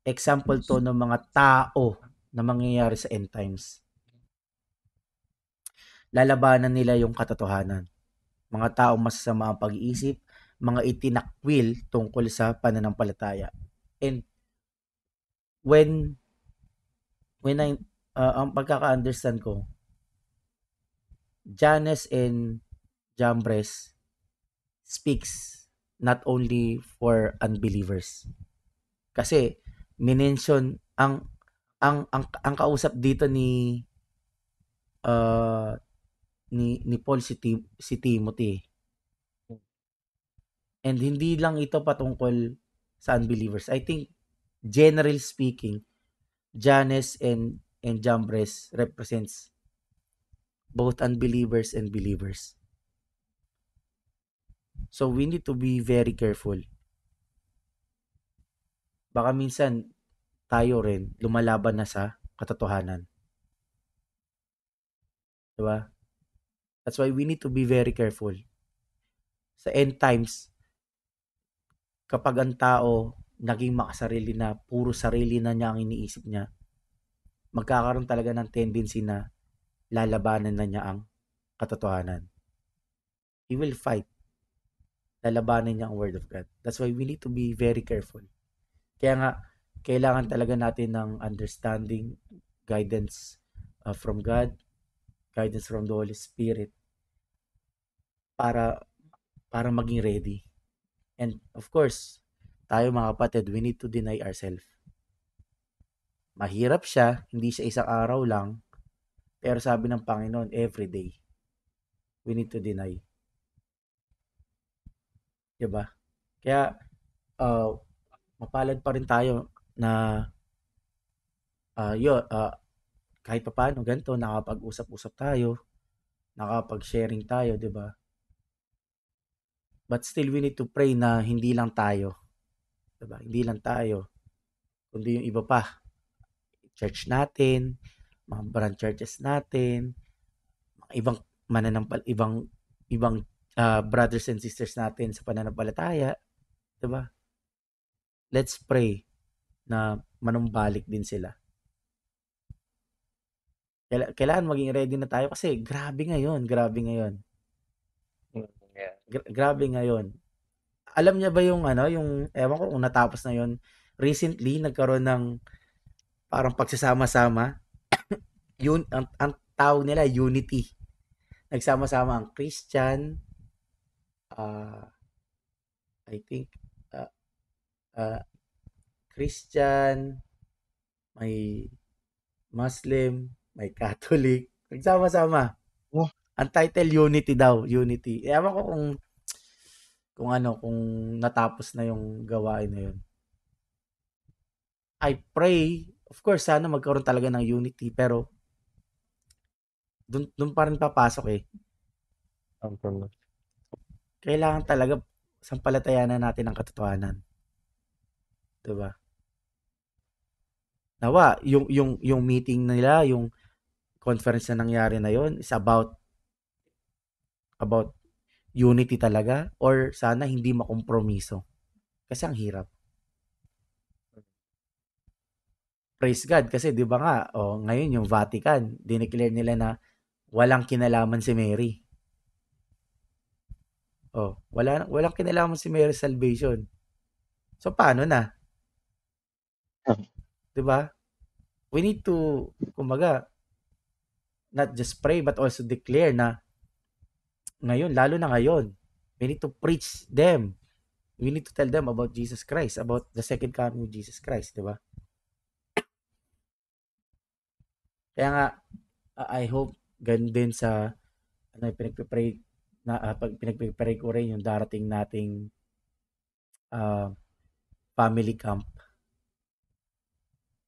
S3: example to ng mga tao na mangyayari sa end times. Lalabanan nila yung katotohanan. Mga taong masasama ang pag-iisip, mga itinakwil tungkol sa pananampalataya. And when ang pagkaka-understand ko, Janice and Jambres speaks not only for unbelievers. Kasi minention ang kausap dito ni Paul si Timothy. And hindi lang ito patungkol sa unbelievers. I think generally speaking, Janice and Jambres represents both unbelievers and believers. So we need to be very careful. Baka minsan tayo rin lumalaban na sa katotohanan. Diba? That's why we need to be very careful. Sa end times, kapag ang tao naging makasarili na, puro sarili na niya ang iniisip niya, magkakaroon talaga ng tendency na lalabanan na niya ang katotohanan. He will fight. Lalabanan niya ang Word of God. That's why we need to be very careful. Kaya nga, kailangan talaga natin ng understanding, guidance from God, guidance from the Holy Spirit para maging ready. And of course, tayo mga kapatid, we need to deny ourselves. Mahirap siya, hindi siya isang araw lang, pero sabi ng Panginoon, every day, we need to deny. Diba? Kaya, mapalad pa rin tayo na kahit pa paano ganito, nakapag-usap-usap tayo, nakapag-sharing tayo, diba? But still, we need to pray na hindi lang tayo. Diba? Hindi lang tayo. Kundi yung iba pa. Church natin, mga branch churches natin, mga ibang brothers and sisters natin sa pananampalataya. Diba? Let's pray na manumbalik din sila. Kailangan maging ready na tayo kasi grabe ngayon. Grabe ngayon. Alam niya ba yung ewan ko kung natapos na yun, recently nagkaroon ng parang pagsasama-sama. ang tawag nila unity. Nagsama-sama ang Christian, I think uh, uh, Christian, may Muslim, may Catholic. Nagsama-sama.
S4: Oh.
S3: Ang title Unity daw, Unity. Ewan ko kung natapos na yung gawain na yun. I pray, of course, sana magkaroon talaga ng unity, pero dun pa rin papasok eh.
S2: Compromise.
S3: Kailangan talaga sampalatayanan natin ang katotohanan. Diba? Nawa, yung meeting nila, yung conference na nangyari na yon is about unity talaga, or sana hindi makompromiso. Kasi ang hirap. Praise God kasi 'di ba nga, ngayon yung Vatican, dineclare nila na walang kinalaman si Mary. Walang kinalaman si Mary sa salvation. So paano na? 'Di ba? We need to kumbaga not just pray but also declare na ngayon, lalo na ngayon, we need to preach them. We need to tell them about Jesus Christ, about the second coming of Jesus Christ, 'di ba? Kaya nga I hope ganun din sa pinagpe-pray na pinagpe-pray ko rin yung darating nating family camp.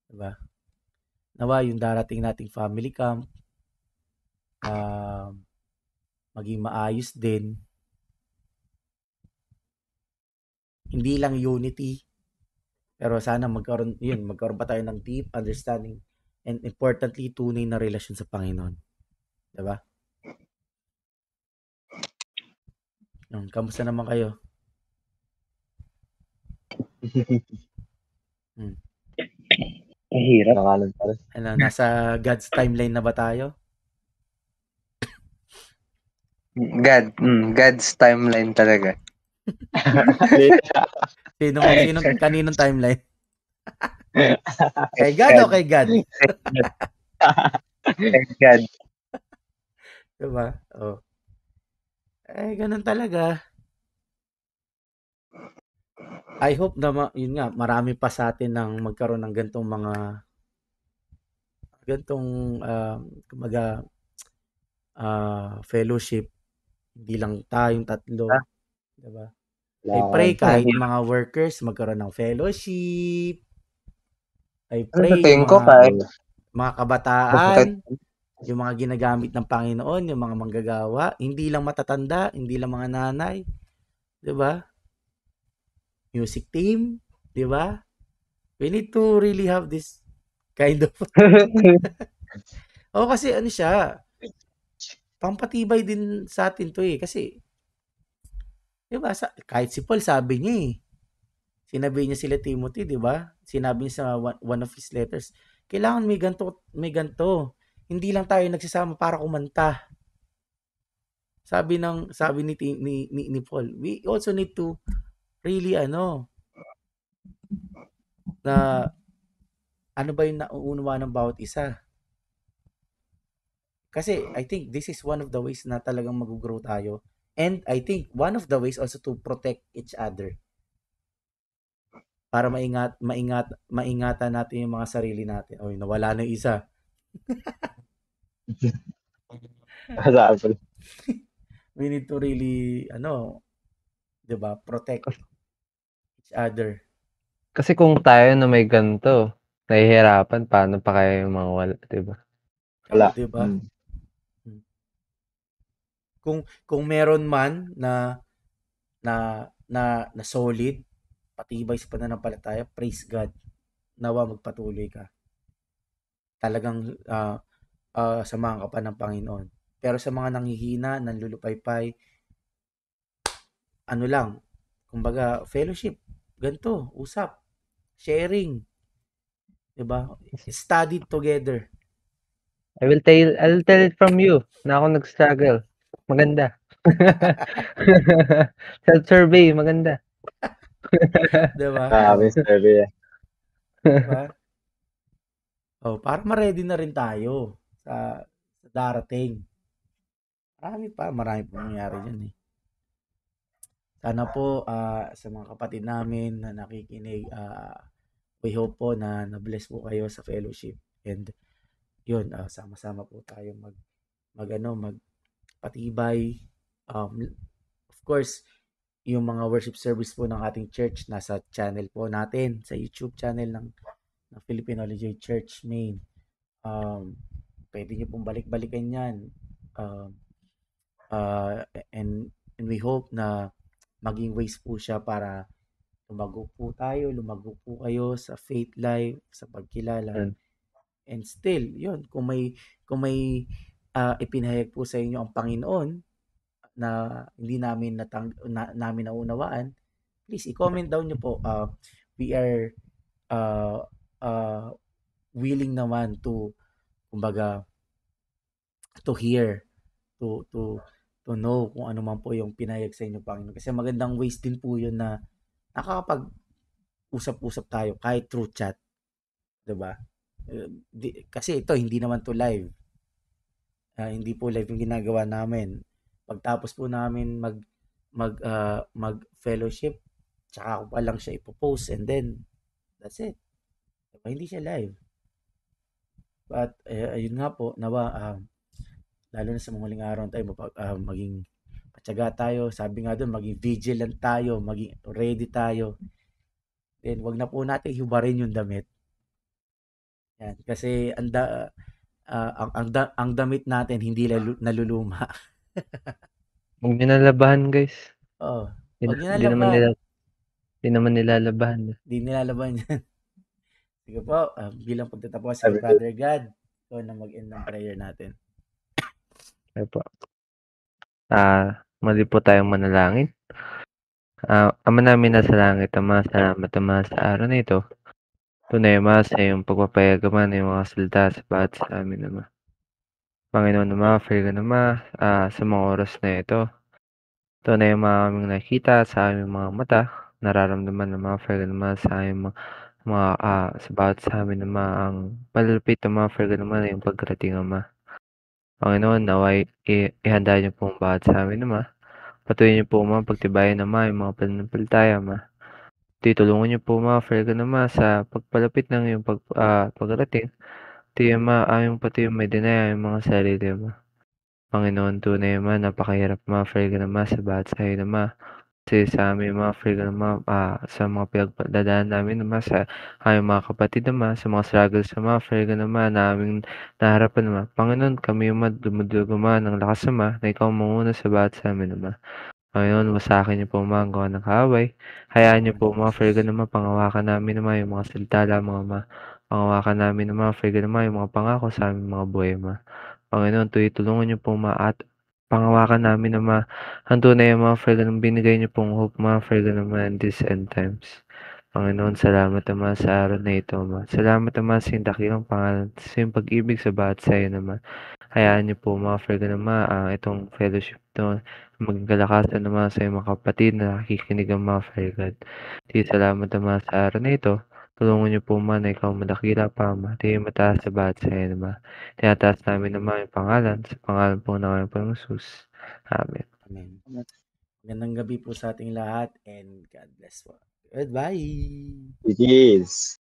S3: 'Di ba? Nawa yung darating nating family camp maging maayos din. Hindi lang unity, pero sana magkaroon pa tayo ng deep understanding and importantly, tunay na relasyon sa Panginoon. 'Di ba? Kamusta naman kayo?
S2: Hirap.
S4: Nakalan pa rin.
S3: Nasa God's timeline na ba tayo?
S2: God's timeline talaga.
S3: Kaninong timeline? Kay God o kay God?
S2: Kay God.
S3: Diba? Ganun talaga. I hope na yun nga, marami pa sa atin nang magkaroon ng gantong kumaga fellowship. Hindi lang tayong tatlo. Diba? I pray kahit mga workers magkaroon ng fellowship. I pray yung mga kabataan, yung mga ginagamit ng Panginoon, yung mga manggagawa, hindi lang matatanda, hindi lang mga nanay. 'Di ba? Music team, 'di ba? We need to really have this kind of kasi ano siya, pampatibay din sa atin 'to eh, kasi 'di ba, kahit si Paul sabi niya sinabi niya sila Timothy, 'di ba? Sinabi niya sa one of his letters, kailangan may ganto. Hindi lang tayo nagsasama para kumanta. Sabi ni Paul, we also need to really na ano ba yung nauunawa ng bawat isa. Kasi I think this is one of the ways na talagang mag-grow tayo. And I think one of the ways also to protect each other. Para maingatan natin yung mga sarili natin. Nawala na yung isa. We need to really, 'di ba, protect each other.
S2: Kasi kung tayo na may ganito, nahihirapan, paano pa kaya yung mga wala, 'di ba?
S4: Wala.
S3: 'Di ba? Kung meron man na solid, patibay sa pananampalataya, praise God. Nawa magpatuloy ka. Talagang samahan ka pa ng Panginoon. Pero sa mga nanghihina, nanlulupaypay, kumbaga fellowship, ganito, usap, sharing, 'di ba? Study together.
S2: I'll tell it from you na ako nag-struggle. Maganda. Self-survey, maganda.
S3: 'Di ba?
S4: survey.
S3: Diba? Para ma-ready na rin tayo sa darating. Marami pa mangyayari dyan eh. Sana po sa mga kapatid namin na nakikinig, we hope po na na-bless po kayo sa fellowship. And yun, sama-sama po tayo magpatibay. Of course, yung mga worship service po ng ating church nasa channel po natin, sa YouTube channel ng Philippine Holy Joy Church Main. Pwede nyo pong balik-balikan yan. And we hope na maging ways po siya para lumago po kayo sa faith life, sa pagkilala.
S2: Mm.
S3: And still, yun, kung may ipinahayag po sa inyo ang Panginoon na hindi namin namin naunawaan, please i-comment down nyo po. We are willing naman to, kumbaga, to hear, to know kung ano man po yung pinahayag sa inyo, Panginoon. Kasi magandang ways din po yun na nakakapag-usap-usap tayo kahit through chat. Diba? Kasi ito, hindi naman to live. Hindi po live yung ginagawa namin. Pagtapos po namin mag-fellowship, tsaka ko pa lang siya ipopost and then, that's it. Diba? Hindi siya live. But, ayun nga po, nawa, lalo na sa mga huling araw tayo, maging patyaga tayo. Sabi nga doon, maging vigilant tayo, maging ready tayo. Then, wag na po natin hibarin yung damit. Yan, kasi ang damit natin hindi naluluma.
S2: Huwag nyo nalabahan, guys.
S3: Oh,
S2: Di
S3: wag nyo
S2: di naman
S3: nalabahan.
S2: di naman nilalabahan.
S3: Di nilalaban yan. Sige po, bilang pagtatapos si Brother God, ikaw na mag-end ng prayer natin.
S2: Okay po. Mali po tayong manalangin. Ama namin nasa langit, Ama, salamat, Ama, sa araw na ito. Tunay, Ama, sa iyong pagpapayagaman ng mga salita sa bawat sa amin, Ama. Panginoon, Ama, Fergan, Ama, sa mga oras na ito, tunay, Ama, aming nakita sa aming mga mata, nararamdaman, Ama, Fergan, Ama, sa aming sa bawat sa amin, Ama, ang palapit, Ama, Fergan, Ama, na yung pagkarating, Ama. Panginoon, naway ihanda niyo po ang bawat sa amin, Ama. Patuloy niyo po, Ama, pagtibayan, Ama, yung mga pananampalataya, Ama. Tulungan niyo po, Ama, Fergan, Ama, sa pagpalapit ng iyong pagkarating. Ama, aming pati yung may dinaya yung mga sarili, Ama. Panginoon, tunay, Ama, napakahirap, Ama, Fergan, Ama, sa bawat sa iyo, Ama. Kasi sa amin, Ama, Fergan, Ama, sa mga pinagdadaan namin, Ama, sa aming mga kapatid, Ama, sa mga struggles, Ama, Fergan, Ama, na aming naharapan, Ama. Panginoon, kami, Ama, dumudulog, Ama, ng lakas, Ama, na ikaw manguna sa bawat sa amin, Ama. Panginoon, masakin niyo po, Ama, ang gawa ng kaaway. Hayaan niyo po, Ama, Fergan, Ama, pangawakan namin, Ama, yung mga salita lamang, Ama. Pangawakan namin, Ama, Fergan, Ama, yung mga pangako sa aming mga buhay, Ama. Panginoon, tulungan niyo po, Ama, at pangawakan namin, Ama, ang tunay, Ama, Fergan, binigay niyo pong hope, Ama, Fergan, Ama, in these end times. Panginoon, salamat, Ama, sa araw na ito, Ama. Salamat, Ama, sa iyong dakilang pangalan, sa iyong pag-ibig sa bawat sa iyo, Ama. Hayaan niyo po, mga Fergan, Ama, itong fellowship to maging kalakasan, Ama, sa iyong mga kapatid na nakikinig ang mga Fergan. Salamat, Ama, sa araw na ito. Tulungan niyo po, Ama, na ikaw madakila pa, Ama. Di mataas sa bawat sa iyo, Ama. Tinataas namin, Ama, yung pangalan sa pangalan po ng aming Panginoong Jesus. Amen.
S3: Amen. Magandang gabi po sa ating lahat and God bless po. Goodbye!
S4: It is.